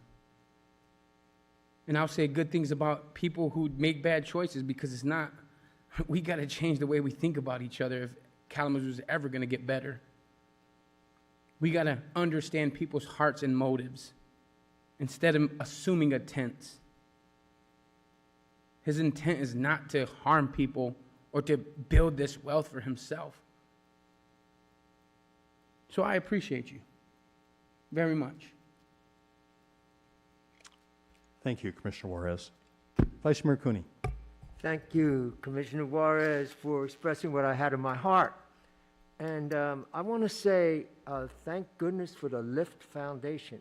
And I'll say good things about people who make bad choices, because it's not, we got to change the way we think about each other if Kalamazoo is ever going to get better. We got to understand people's hearts and motives instead of assuming a tense. His intent is not to harm people or to build this wealth for himself. So I appreciate you very much. Thank you, Commissioner Juarez. Vice Mayor Cooney. Thank you, Commissioner Juarez, for expressing what I had in my heart. And I want to say thank goodness for the Lift Foundation,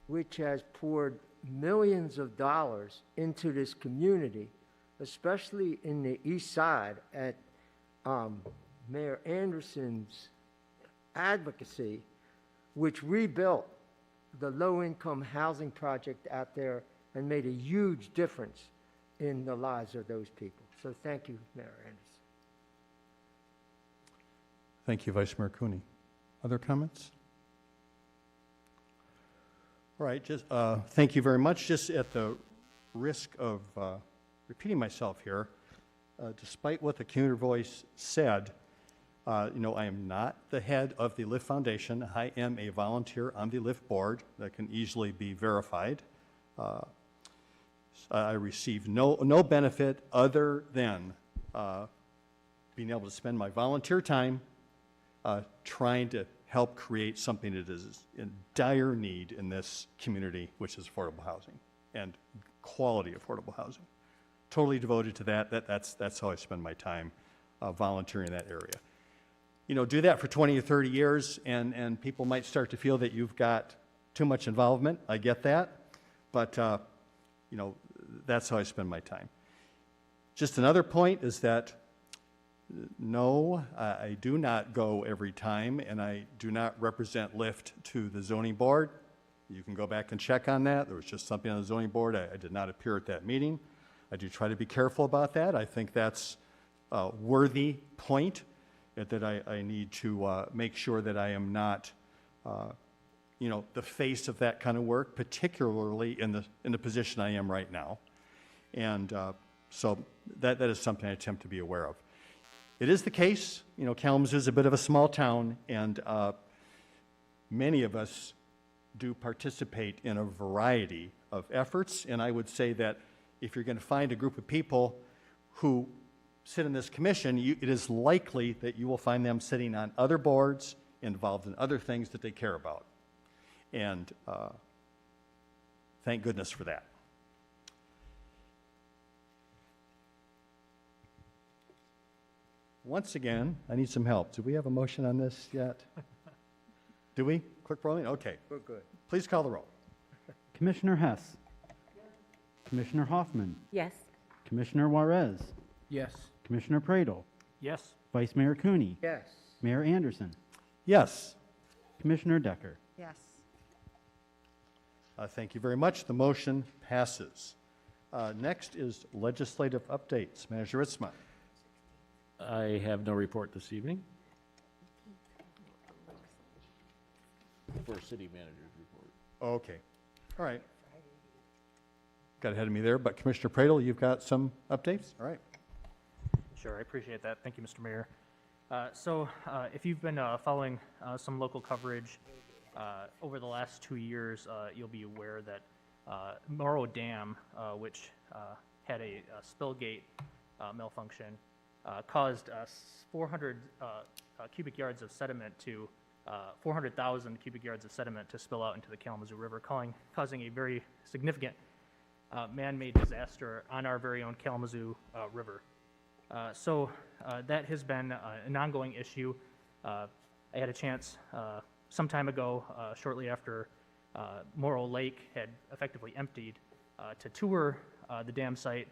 which has poured millions of dollars into this community, especially in the east side at Mayor Anderson's advocacy, which rebuilt the low-income housing project out there and made a huge difference in the lives of those people. So thank you, Mayor Anderson. Thank you, Vice Mayor Cooney. Other comments? All right, just thank you very much. Just at the risk of repeating myself here, despite what the community voice said, I am not the head of the Lift Foundation. I am a volunteer on the Lift board that can easily be verified. I receive no benefit other than being able to spend my volunteer time trying to help create something that is in dire need in this community, which is affordable housing and quality affordable housing. Totally devoted to that. That's how I spend my time volunteering in that area. Do that for 20 or 30 years, and people might start to feel that you've got too much involvement. I get that, but that's how I spend my time. Just another point is that no, I do not go every time, and I do not represent Lift to the zoning board. You can go back and check on that. There was just something on the zoning board. I did not appear at that meeting. I do try to be careful about that. I think that's a worthy point, that I need to make sure that I am not, the face of that kind of work, particularly in the position I am right now. And so that is something I attempt to be aware of. It is the case, Kalamazoo is a bit of a small town, and many of us do participate in a variety of efforts. And I would say that if you're going to find a group of people who sit in this commission, it is likely that you will find them sitting on other boards, involved in other things that they care about. And thank goodness for that. Once again, I need some help. Do we have a motion on this yet? Do we? Quick rolling? Okay. We're good. Please call the roll. Commissioner Hess. Commissioner Hoffman, Yes. Commissioner Juarez, Yes. Commissioner Pradel, Yes. Vice Mayor Cooney, Yes. Mayor Anderson, Yes. Commissioner Decker. Yes. Thank you very much. The motion passes. Next is legislative updates. Manager Ritzma. I have no report this evening. For city manager's report. Okay. All right. Got ahead of me there, but Commissioner Pradel, you've got some updates? All right. Sure, I appreciate that. Thank you, Mr. Mayor. If you've been following some local coverage over the last 2 years, you'll be aware that Morrow Dam, which had a spill gate malfunction, caused 400 cubic yards of sediment to 400,000 cubic yards of sediment to spill out into the Kalamazoo River, causing a very significant man-made disaster on our very own Kalamazoo River. That has been an ongoing issue. I had a chance some time ago, shortly after Morrow Lake had effectively emptied, to tour the dam site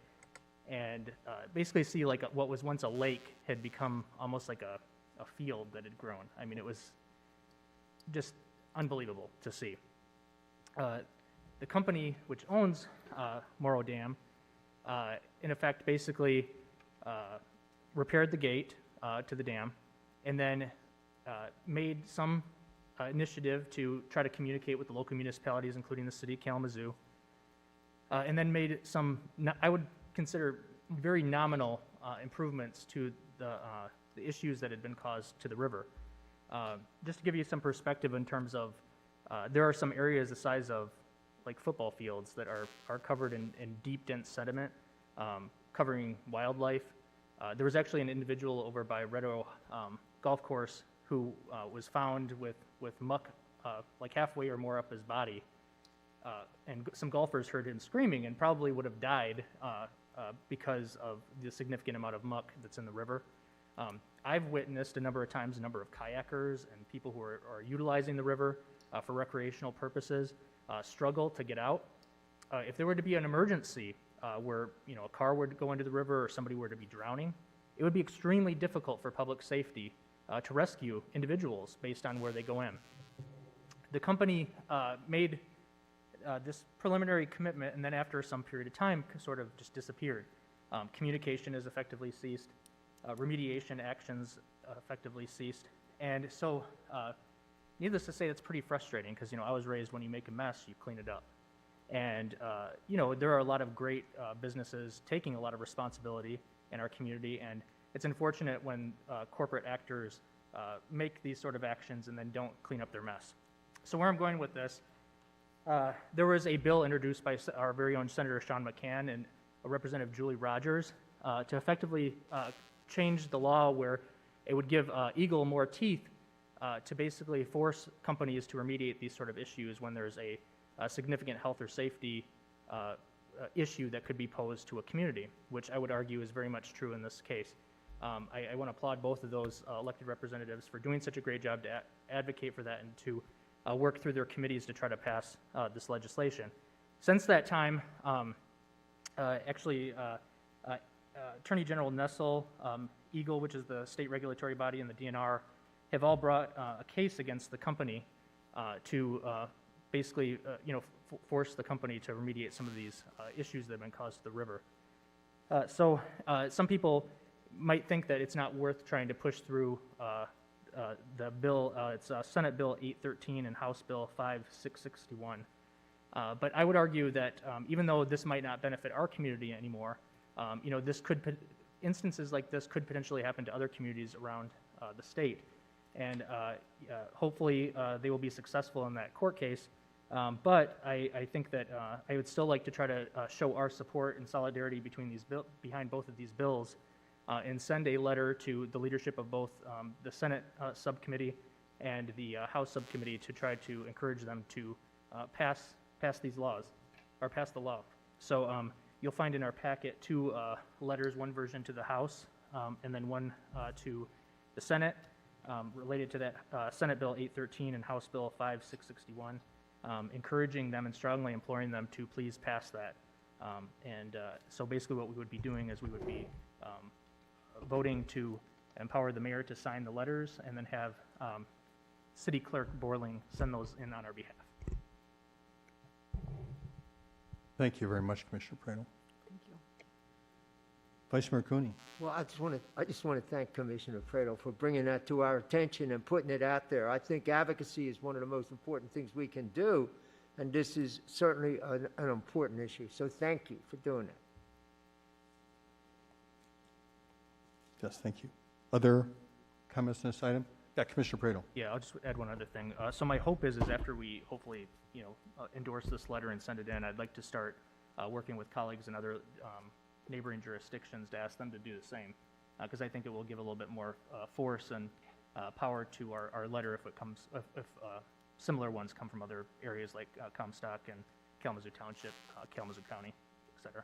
and basically see like what was once a lake had become almost like a field that had grown. I mean, it was just unbelievable to see. The company which owns Morrow Dam, in effect, basically repaired the gate to the dam and then made some initiative to try to communicate with the local municipalities, including the city of Kalamazoo, and then made some, I would consider, very nominal improvements to the issues that had been caused to the river. Just to give you some perspective in terms of, there are some areas the size of like football fields that are covered in deep, dense sediment, covering wildlife. There was actually an individual over by Red Oak Golf Course who was found with muck like halfway or more up his body. And some golfers heard him screaming and probably would have died because of the significant amount of muck that's in the river. I've witnessed a number of times a number of kayakers and people who are utilizing the river for recreational purposes struggle to get out. If there were to be an emergency where a car were to go into the river or somebody were to be drowning, it would be extremely difficult for public safety to rescue individuals based on where they go in. The company made this preliminary commitment, and then after some period of time, sort of just disappeared. Communication has effectively ceased. Remediation actions effectively ceased. And so, needless to say, that's pretty frustrating because, I was raised when you make a mess, you clean it up. And, there are a lot of great businesses taking a lot of responsibility in our community, and it's unfortunate when corporate actors make these sort of actions and then don't clean up their mess. So where I'm going with this, there was a bill introduced by our very own Senator Sean McCann and Representative Julie Rogers to effectively change the law where it would give Eagle more teeth to basically force companies to remediate these sort of issues when there's a significant health or safety issue that could be posed to a community, which I would argue is very much true in this case. I want to applaud both of those elected representatives for doing such a great job to advocate for that and to work through their committees to try to pass this legislation. Since that time, Attorney General Nessel, Eagle, which is the state regulatory body, and the DNR have all brought a case against the company to basically, force the company to remediate some of these issues that have been caused to the river. Some people might think that it's not worth trying to push through the bill. It's Senate Bill 813 and House Bill 5661. But I would argue that even though this might not benefit our community anymore, instances like this could potentially happen to other communities around the state. And hopefully they will be successful in that court case. But I think that I would still like to try to show our support and solidarity behind both of these bills and send a letter to the leadership of both the Senate subcommittee and the House subcommittee to try to encourage them to pass these laws, or pass the law. So you'll find in our packet two letters, one version to the House and then one to the Senate related to that Senate Bill 813 and House Bill 5661, encouraging them and strongly imploring them to please pass that So basically what we would be doing is we would be voting to empower the mayor to sign the letters and then have City Clerk Borling send those in on our behalf. Thank you very much, Commissioner Pradel. Thank you. Vice Mayor Cooney. Well, I just want to thank Commissioner Fredo for bringing that to our attention and putting it out there. I think advocacy is one of the most important things we can do, and this is certainly an important issue. So thank you for doing that. Yes, thank you. Other comments on this item? Yeah, Commissioner Pradel. Yeah, I'll just add one other thing. So my hope is after we hopefully, endorse this letter and send it in, I'd like to start working with colleagues in other neighboring jurisdictions to ask them to do the same, because I think it will give a little bit more force and power to our letter if similar ones come from other areas like Comstock and Kalamazoo Township, Kalamazoo County, et cetera.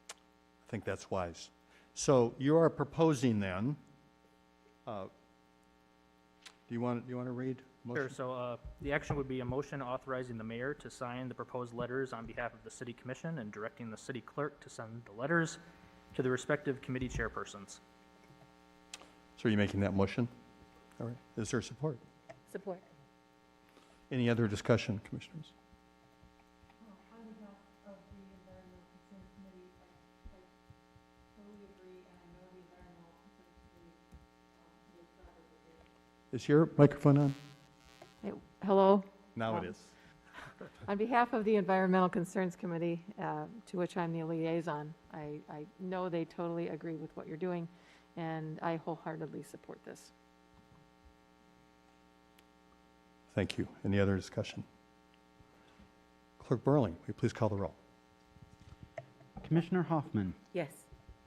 I think that's wise. So you are proposing then, do you want to read? Sure, so the action would be a motion authorizing the mayor to sign the proposed letters on behalf of the city commission and directing the city clerk to send the letters to the respective committee chairpersons. So are you making that motion? All right. Is there support? Support. Any other discussion, commissioners? On behalf of the Environmental Concerns Committee, I totally agree, and I know the Environmental Concerns Committee makes progress with it. Is your microphone on? Hello. Now it is. On behalf of the Environmental Concerns Committee, to which I'm the liaison, I know they totally agree with what you're doing, and I wholeheartedly support this. Thank you. Any other discussion? Clerk Burling, will you please call the roll? Commissioner Hoffman, Yes.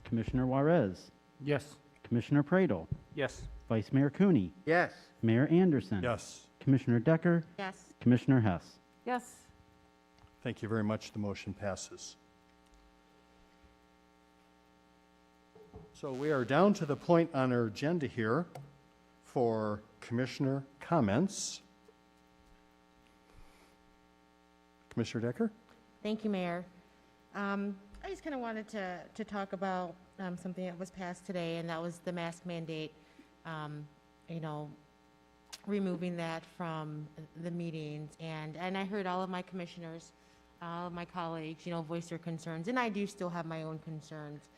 Commissioner Juarez, Yes. Commissioner Pradel, Yes. Vice Mayor Cooney, Yes. Mayor Anderson. Yes. Commissioner Decker, Yes. Commissioner Hess. Yes. Thank you very much. The motion passes. So we are down to the point on our agenda here for commissioner comments. Commissioner Decker? Thank you, Mayor. I just kind of wanted to talk about something that was passed today, and that was the mask mandate. Removing that from the meetings, and I heard all of my commissioners, all of my colleagues, voice their concerns, and I do still have my own concerns,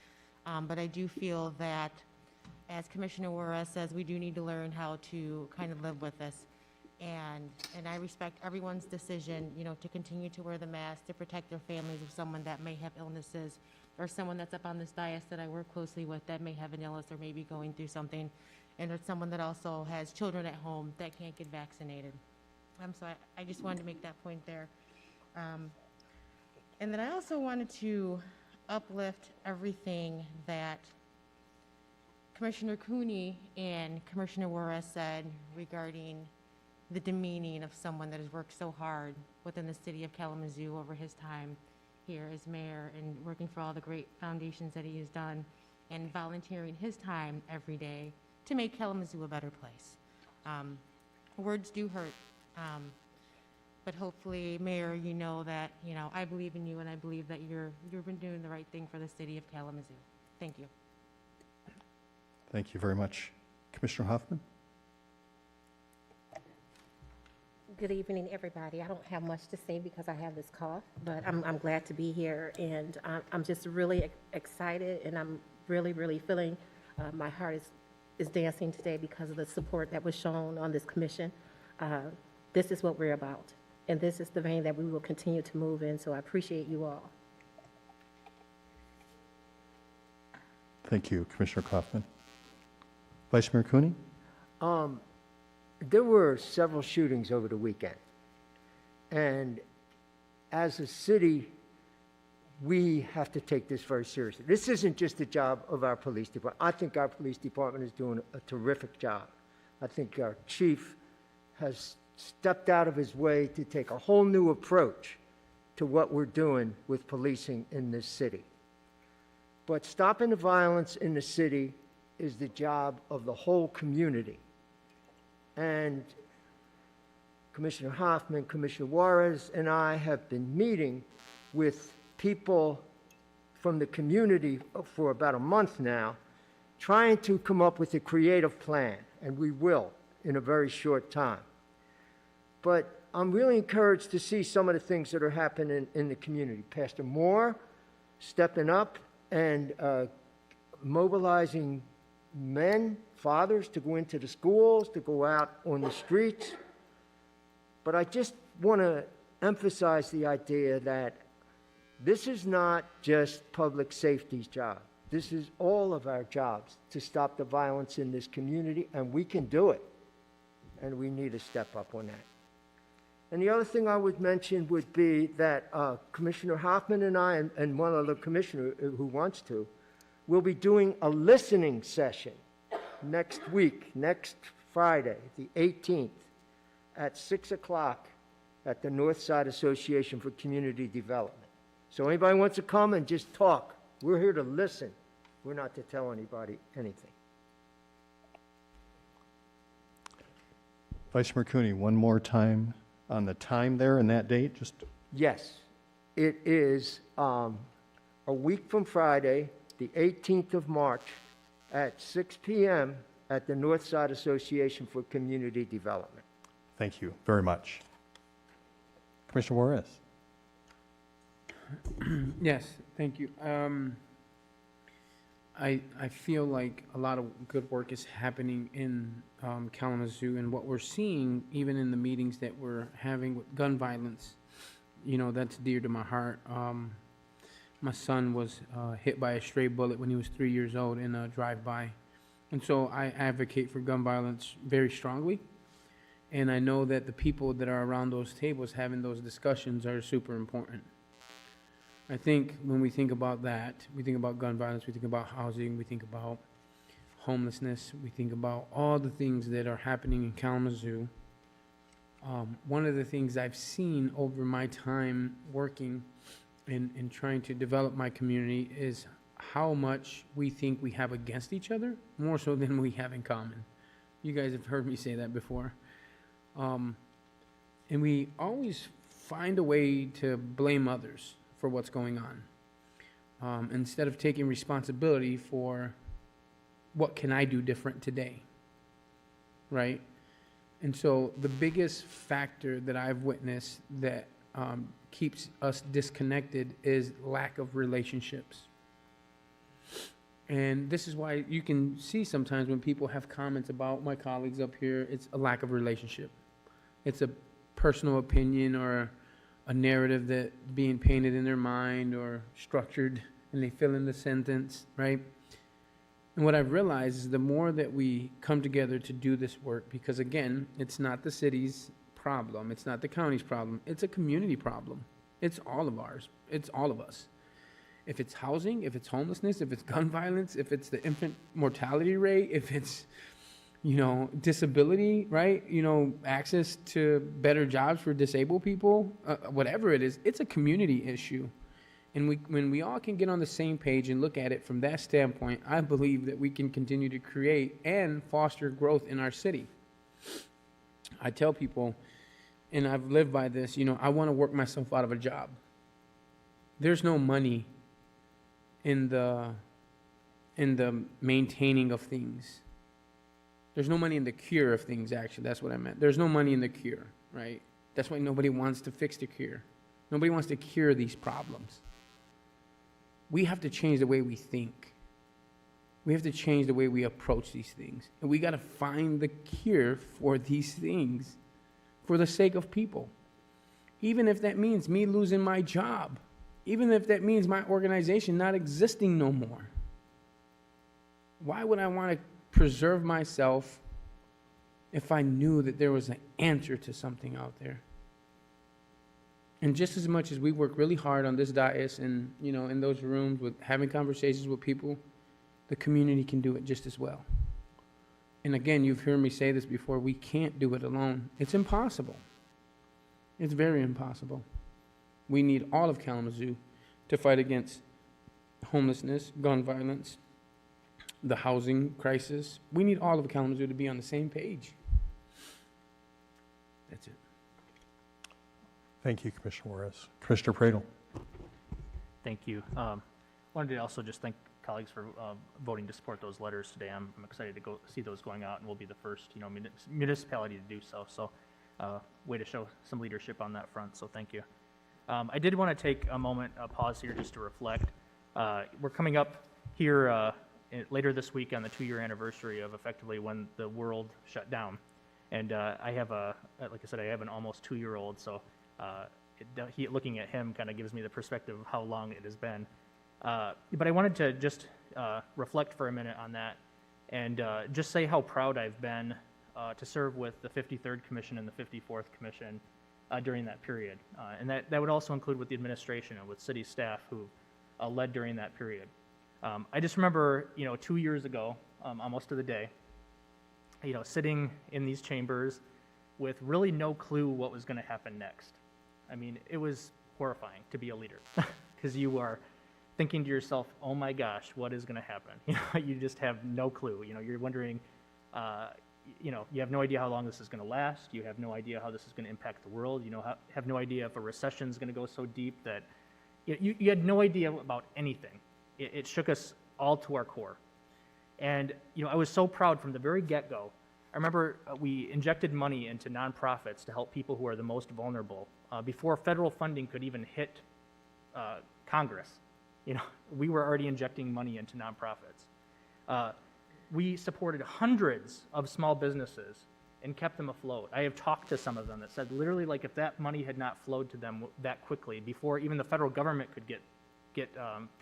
but I do feel that, as Commissioner Juarez says, we do need to learn how to kind of live with this. And I respect everyone's decision, to continue to wear the mask, to protect their families of someone that may have illnesses, or someone that's up on this dais that I work closely with that may have an illness or may be going through something, and it's someone that also has children at home that can't get vaccinated. So I just wanted to make that point there. And then I also wanted to uplift everything that Commissioner Cooney and Commissioner Juarez said regarding the demeaning of someone that has worked so hard within the city of Kalamazoo over his time here as mayor and working for all the great foundations that he has done and volunteering his time every day to make Kalamazoo a better place. Words do hurt, but hopefully, Mayor, you know that, I believe in you and I believe that you've been doing the right thing for the city of Kalamazoo. Thank you. Thank you very much. Commissioner Hoffman? Good evening, everybody. I don't have much to say because I have this cough, but I'm glad to be here, and I'm just really excited, and I'm really, really feeling my heart is dancing today because of the support that was shown on this commission. This is what we're about, and this is the vein that we will continue to move in, so I appreciate you all. Thank you, Commissioner Kaufman. Vice Mayor Cooney? There were several shootings over the weekend, and as a city, we have to take this very seriously. This isn't just the job of our police department. I think our police department is doing a terrific job. I think our chief has stepped out of his way to take a whole new approach to what we're doing with policing in this city. But stopping the violence in the city is the job of the whole community. And Commissioner Hoffman, Commissioner Juarez, and I have been meeting with people from the community for about a month now, trying to come up with a creative plan, and we will in a very short time. But I'm really encouraged to see some of the things that are happening in the community. Pastor Moore stepping up and mobilizing men, fathers, to go into the schools, to go out on the streets. But I just want to emphasize the idea that this is not just public safety's job. This is all of our jobs to stop the violence in this community, and we can do it. And we need to step up on that. And the other thing I would mention would be that Commissioner Hoffman and I, and one other commissioner who wants to, will be doing a listening session next week, next Friday, the 18th, at 6 o'clock at the Northside Association for Community Development. So anybody wants to come and just talk, we're here to listen. We're not to tell anybody anything. Vice Mayor Cooney, one more time on the time there and that date, just. Yes, it is a week from Friday, the 18th of March, at 6 p.m. at the Northside Association for Community Development. Thank you very much. Commissioner Juarez. Yes, thank you. I feel like a lot of good work is happening in Kalamazoo, and what we're seeing, even in the meetings that we're having with gun violence, you know, that's dear to my heart. My son was hit by a stray bullet when he was 3 years old in a drive-by. And so I advocate for gun violence very strongly. And I know that the people that are around those tables having those discussions are super important. I think when we think about that, we think about gun violence, we think about housing, we think about homelessness, we think about all the things that are happening in Kalamazoo. One of the things I've seen over my time working and trying to develop my community is how much we think we have against each other, more so than we have in common. You guys have heard me say that before. And we always find a way to blame others for what's going on, instead of taking responsibility for what can I do different today, right? And so the biggest factor that I've witnessed that keeps us disconnected is lack of relationships. And this is why you can see sometimes when people have comments about my colleagues up here, it's a lack of relationship. It's a personal opinion or a narrative that being painted in their mind or structured, and they fill in the sentence, right? And what I've realized is the more that we come together to do this work, because again, it's not the city's problem, it's not the county's problem, it's a community problem. It's all of ours. It's all of us. If it's housing, if it's homelessness, if it's gun violence, if it's the infant mortality rate, if it's, you know, disability, right? You know, access to better jobs for disabled people, whatever it is, it's a community issue. And when we all can get on the same page and look at it from that standpoint, I believe that we can continue to create and foster growth in our city. I tell people, and I've lived by this, you know, I want to work myself out of a job. There's no money in the maintaining of things. There's no money in the cure of things, actually. That's what I meant. There's no money in the cure, right? That's why nobody wants to fix the cure. Nobody wants to cure these problems. We have to change the way we think. We have to change the way we approach these things. And we got to find the cure for these things for the sake of people. Even if that means me losing my job. Even if that means my organization not existing no more. Why would I want to preserve myself if I knew that there was an answer to something out there? And just as much as we work really hard on this dais and, you know, in those rooms with having conversations with people, the community can do it just as well. And again, you've heard me say this before, we can't do it alone. It's impossible. It's very impossible. We need all of Kalamazoo to fight against homelessness, gun violence, the housing crisis. We need all of Kalamazoo to be on the same page. That's it. Thank you, Commissioner Juarez. Commissioner Pradel. Thank you. Wanted to also just thank colleagues for voting to support those letters today. I'm excited to go see those going out, and we'll be the first, municipality to do so. So, way to show some leadership on that front. So, thank you. I did want to take a moment, a pause here, just to reflect. We're coming up here later this week on the 2-year anniversary of effectively when the world shut down, and I have like I said, I have an almost 2-year-old. So, looking at him kind of gives me the perspective of how long it has been. But I wanted to just reflect for a minute on that and just say how proud I've been to serve with the 53rd Commission and the 54th Commission during that period. And that would also include with the administration and with city staff who led during that period. I just remember, 2 years ago, almost to the day, sitting in these chambers with really no clue what was going to happen next. I mean, it was horrifying to be a leader because you are thinking to yourself, oh my gosh, what is going to happen? You just have no clue. You're wondering, you have no idea how long this is going to last. You have no idea how this is going to impact the world. Have no idea if a recession is going to go so deep that you had no idea about anything. It shook us all to our core. And, I was so proud from the very get-go. I remember we injected money into nonprofits to help people who are the most vulnerable before federal funding could even hit Congress. We were already injecting money into nonprofits. We supported hundreds of small businesses and kept them afloat. I have talked to some of them that said literally, like, if that money had not flowed to them that quickly, before even the federal government could get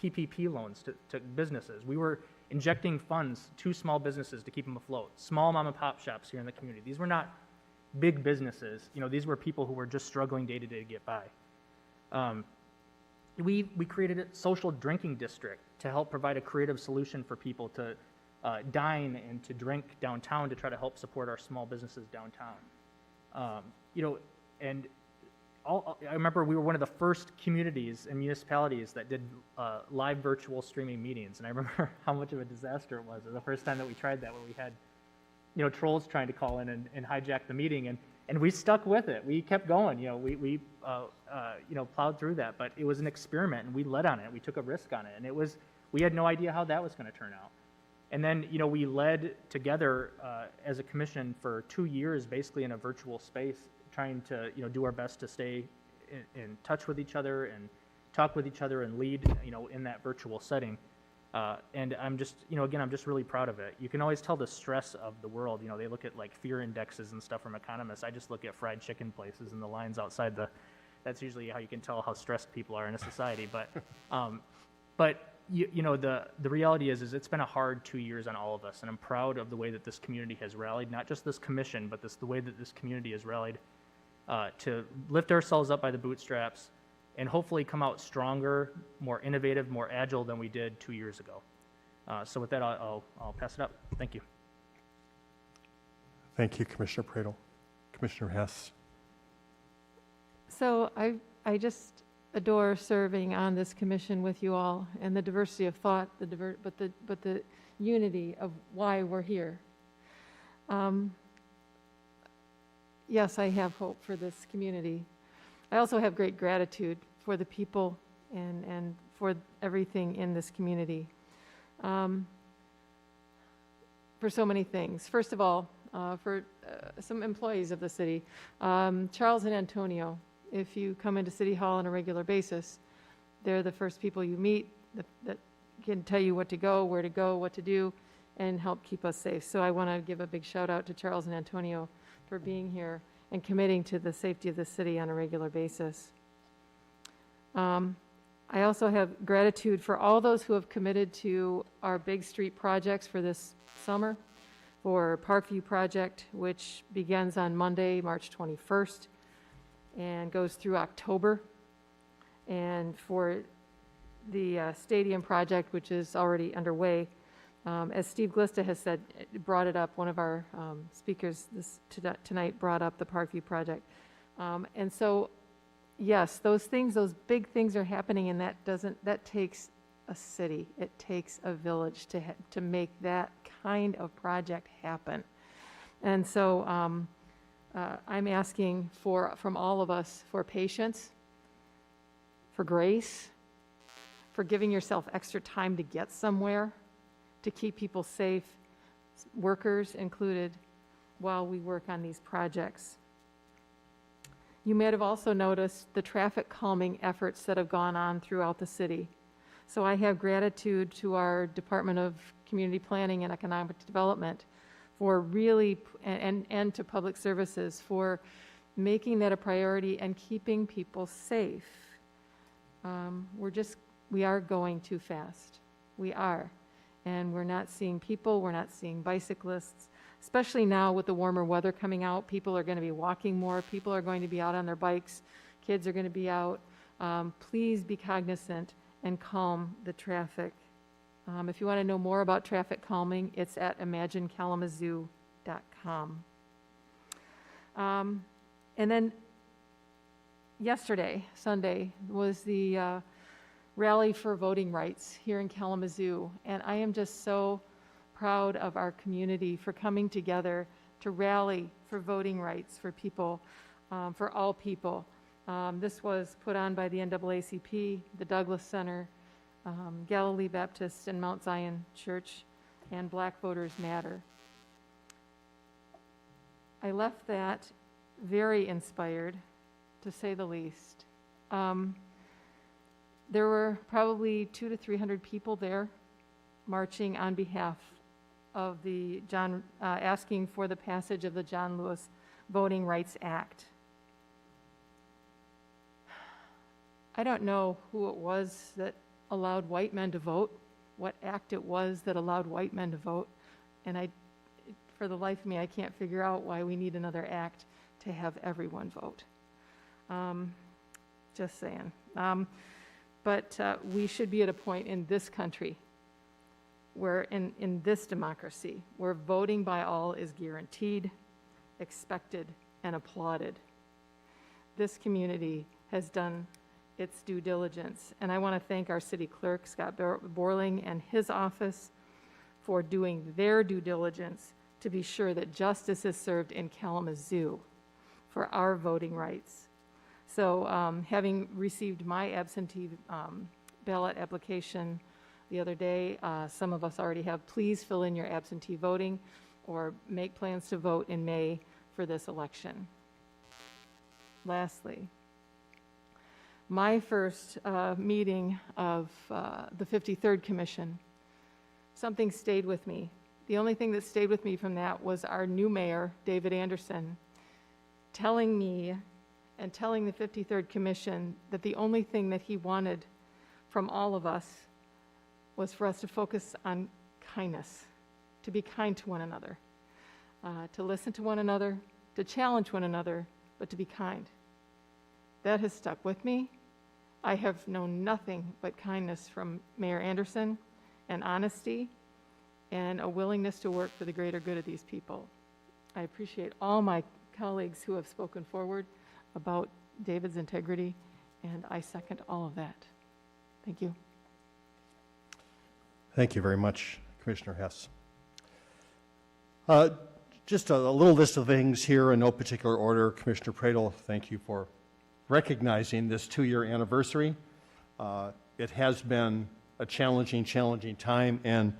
PPP loans to businesses, we were injecting funds to small businesses to keep them afloat. Small mom and pop shops here in the community. These were not big businesses. These were people who were just struggling day to day to get by. We created a social drinking district to help provide a creative solution for people to dine and to drink downtown to try to help support our small businesses downtown. And I remember we were one of the first communities and municipalities that did live virtual streaming meetings, and I remember how much of a disaster it was. It was the first time that we tried that, where we had trolls trying to call in and hijack the meeting, and we stuck with it. We kept going. We plowed through that, but it was an experiment, and we led on it. We took a risk on it, and we had no idea how that was going to turn out. And then we led together as a commission for 2 years, basically in a virtual space, trying to do our best to stay in touch with each other and talk with each other and lead in that virtual setting. And I'm just again, I'm just really proud of it. You can always tell the stress of the world. They look at like fear indexes and stuff from economists. I just look at fried chicken places and the lines outside that's usually how you can tell how stressed people are in a society. But the reality is it's been a hard 2 years on all of us, and I'm proud of the way that this community has rallied, not just this commission, but the way that this community has rallied to lift ourselves up by the bootstraps and hopefully come out stronger, more innovative, more agile than we did 2 years ago. So with that, I'll pass it up. Thank you. Thank you, Commissioner Pradel. Commissioner Hess. So I just adore serving on this commission with you all, and the diversity of thought, but the unity of why we're here. Yes, I have hope for this community. I also have great gratitude for the people and for everything in this community. For so many things. First of all, for some employees of the city, Charles and Antonio, if you come into City Hall on a regular basis, they're the first people you meet that can tell you what to go, where to go, what to do, and help keep us safe. So I want to give a big shout out to Charles and Antonio for being here and committing to the safety of the city on a regular basis. I also have gratitude for all those who have committed to our big street projects for this summer, for Parkview Project, which begins on Monday, March 21st, and goes through October, and for the Stadium Project, which is already underway. As Steve Glista has said, brought it up, one of our speakers tonight brought up the Parkview Project. And so, yes, those big things are happening, and that takes a city, it takes a village to make that kind of project happen. And so I'm asking from all of us for patience, for grace, for giving yourself extra time to get somewhere, to keep people safe, workers included, while we work on these projects. You may have also noticed the traffic calming efforts that have gone on throughout the city. So I have gratitude to our Department of Community Planning and Economic Development for really, and to Public Services for making that a priority and keeping people safe. We are going too fast. We are. And we're not seeing people, we're not seeing bicyclists, especially now with the warmer weather coming out. People are going to be walking more, people are going to be out on their bikes, kids are going to be out. Please be cognizant and calm the traffic. If you want to know more about traffic calming, it's at imaginekalamazoo.com. And then yesterday, Sunday, was the rally for voting rights here in Kalamazoo. And I am just so proud of our community for coming together to rally for voting rights for people, for all people. This was put on by the NAACP, the Douglas Center, Galilee Baptist and Mount Zion Church, and Black Voters Matter. I left that very inspired, to say the least. There were probably 200 to 300 people there marching on behalf of the asking for the passage of the John Lewis Voting Rights Act. I don't know who it was that allowed white men to vote, what act it was that allowed white men to vote, and for the life of me, I can't figure out why we need another act to have everyone vote. Just saying. But we should be at a point in this country where in this democracy, where voting by all is guaranteed, expected, and applauded. This community has done its due diligence, and I want to thank our city clerk, Scott Borling, and his office for doing their due diligence to be sure that justice is served in Kalamazoo for our voting rights. So having received my absentee ballot application the other day, some of us already have. Please fill in your absentee voting or make plans to vote in May for this election. Lastly, my first meeting of the 53rd Commission, something stayed with me. The only thing that stayed with me from that was our new mayor, David Anderson, telling me and telling the 53rd Commission that the only thing that he wanted from all of us was for us to focus on kindness, to be kind to one another, to listen to one another, to challenge one another, but to be kind. That has stuck with me. I have known nothing but kindness from Mayor Anderson, and honesty, and a willingness to work for the greater good of these people. I appreciate all my colleagues who have spoken forward about David's integrity, and I second all of that. Thank you. Thank you very much, Commissioner Hess. Just a little list of things here in no particular order. Commissioner Pradel, thank you for recognizing this 2-year anniversary. It has been a challenging time, and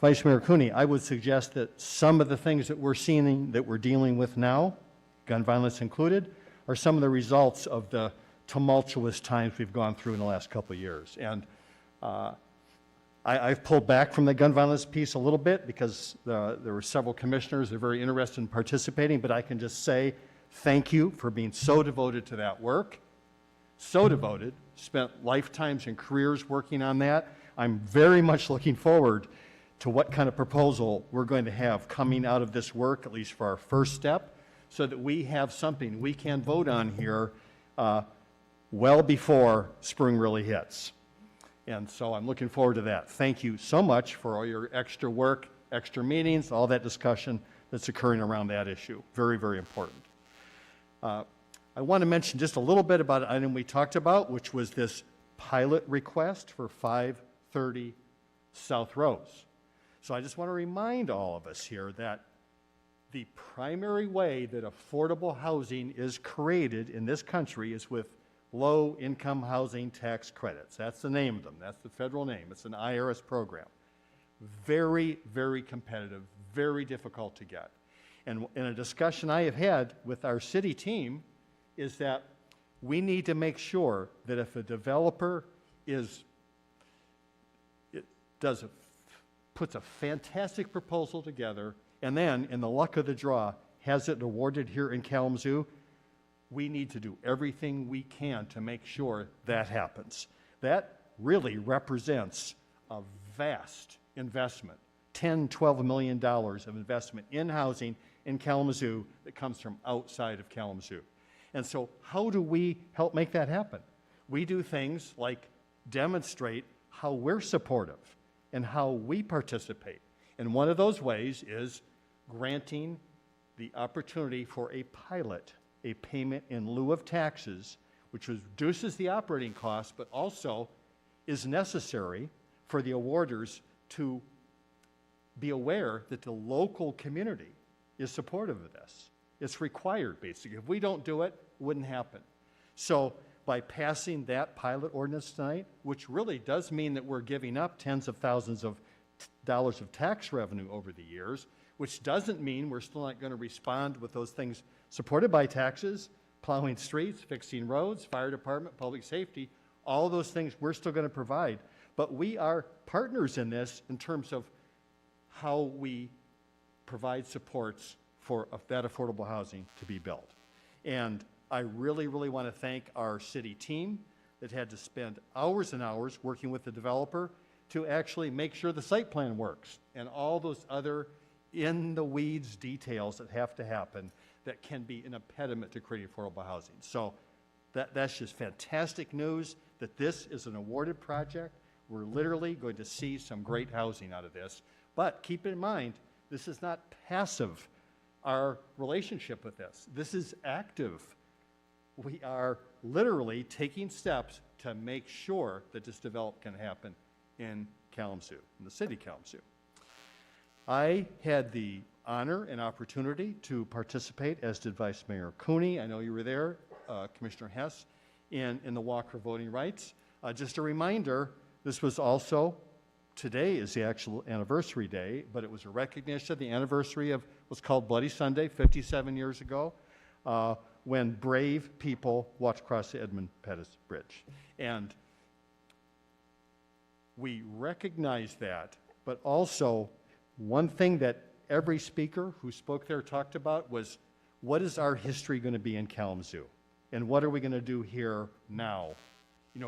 Vice Mayor Cooney, I would suggest that some of the things that we're seeing, that we're dealing with now, gun violence included, are some of the results of the tumultuous times we've gone through in the last couple of years. And I've pulled back from the gun violence piece a little bit because there were several commissioners that are very interested in participating, but I can just say thank you for being so devoted to that work. So devoted, spent lifetimes and careers working on that. I'm very much looking forward to what kind of proposal we're going to have coming out of this work, at least for our first step, so that we have something we can vote on here well before spring really hits. And so I'm looking forward to that. Thank you so much for all your extra work, extra meetings, all that discussion that's occurring around that issue. Very, very important. I want to mention just a little bit about an item we talked about, which was this pilot request for 530 South Rose. So I just want to remind all of us here that the primary way that affordable housing is created in this country is with low-income housing tax credits. That's the name of them. That's the federal name. It's an IRS program. Very, very competitive, very difficult to get. And in a discussion I have had with our city team is that we need to make sure that if a developer puts a fantastic proposal together and then, in the luck of the draw, has it awarded here in Kalamazoo, we need to do everything we can to make sure that happens. That really represents a vast investment, $10–12 million of investment in housing in Kalamazoo that comes from outside of Kalamazoo. And so how do we help make that happen? We do things like demonstrate how we're supportive and how we participate. And one of those ways is granting the opportunity for a pilot, a payment in lieu of taxes, which reduces the operating costs, but also is necessary for the awarders to be aware that the local community is supportive of this. It's required, basically. If we don't do it, it wouldn't happen. So by passing that pilot ordinance tonight, which really does mean that we're giving up tens of thousands of dollars of tax revenue over the years, which doesn't mean we're still not going to respond with those things supported by taxes, plowing streets, fixing roads, fire department, public safety, all those things we're still going to provide. But we are partners in this in terms of how we provide supports for that affordable housing to be built. And I really, really want to thank our city team that had to spend hours and hours working with the developer to actually make sure the site plan works and all those other in-the-weeds details that have to happen that can be an impediment to creating affordable housing. So that's just fantastic news that this is an awarded project. We're literally going to see some great housing out of this. But keep in mind, this is not passive, our relationship with this. This is active. We are literally taking steps to make sure that this development can happen in Kalamazoo, in the city of Kalamazoo. I had the honor and opportunity to participate, as did Vice Mayor Cooney. I know you were there, Commissioner Hess, in the Walk for Voting Rights. Just a reminder, this was also, today is the actual anniversary day, but it was a recognition of the anniversary of what's called Bloody Sunday, 57 years ago, when brave people walked across the Edmund Pettus Bridge. And we recognize that, but also one thing that every speaker who spoke there talked about was, what is our history going to be in Kalamazoo? And what are we going to do here now,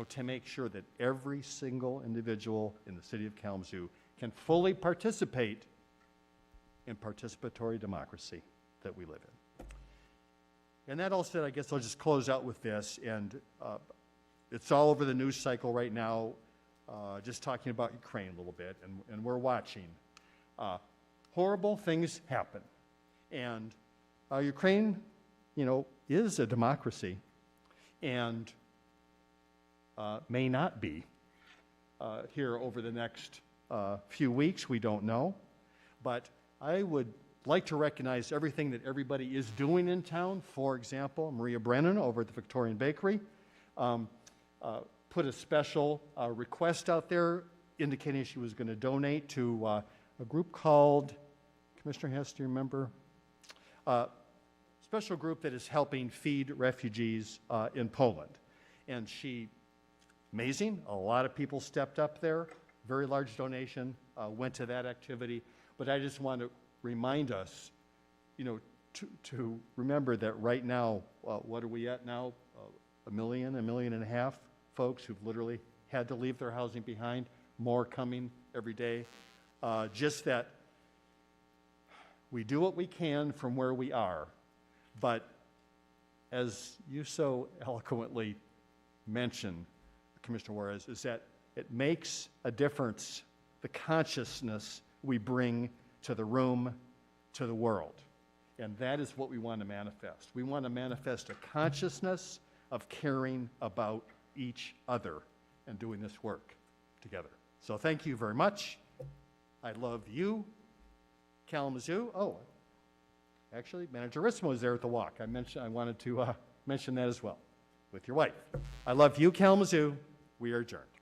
to make sure that every single individual in the city of Kalamazoo can fully participate in participatory democracy that we live in. And that all said, I guess I'll just close out with this, and it's all over the news cycle right now, just talking about Ukraine a little bit, and we're watching. Horrible things happen. And Ukraine, is a democracy and may not be here over the next few weeks. We don't know. But I would like to recognize everything that everybody is doing in town. For example, Maria Brennan over at the Victorian Bakery put a special request out there indicating she was going to donate to a group called, Commissioner Hess, do you remember? Special group that is helping feed refugees in Poland. And amazing, a lot of people stepped up there. Very large donation went to that activity. But I just want to remind us, to remember that right now, what are we at now? 1 million, 1.5 million folks who've literally had to leave their housing behind. More coming every day. Just that we do what we can from where we are, but as you so eloquently mentioned, Commissioner Juarez, is that it makes a difference, the consciousness we bring to the room, to the world. And that is what we want to manifest. We want to manifest a consciousness of caring about each other and doing this work together. So thank you very much. I love you, Kalamazoo. Oh, actually, Manager Rissmo is there at the walk. I wanted to mention that as well. with your wife. I love you, Kalamazoo. We are adjourned.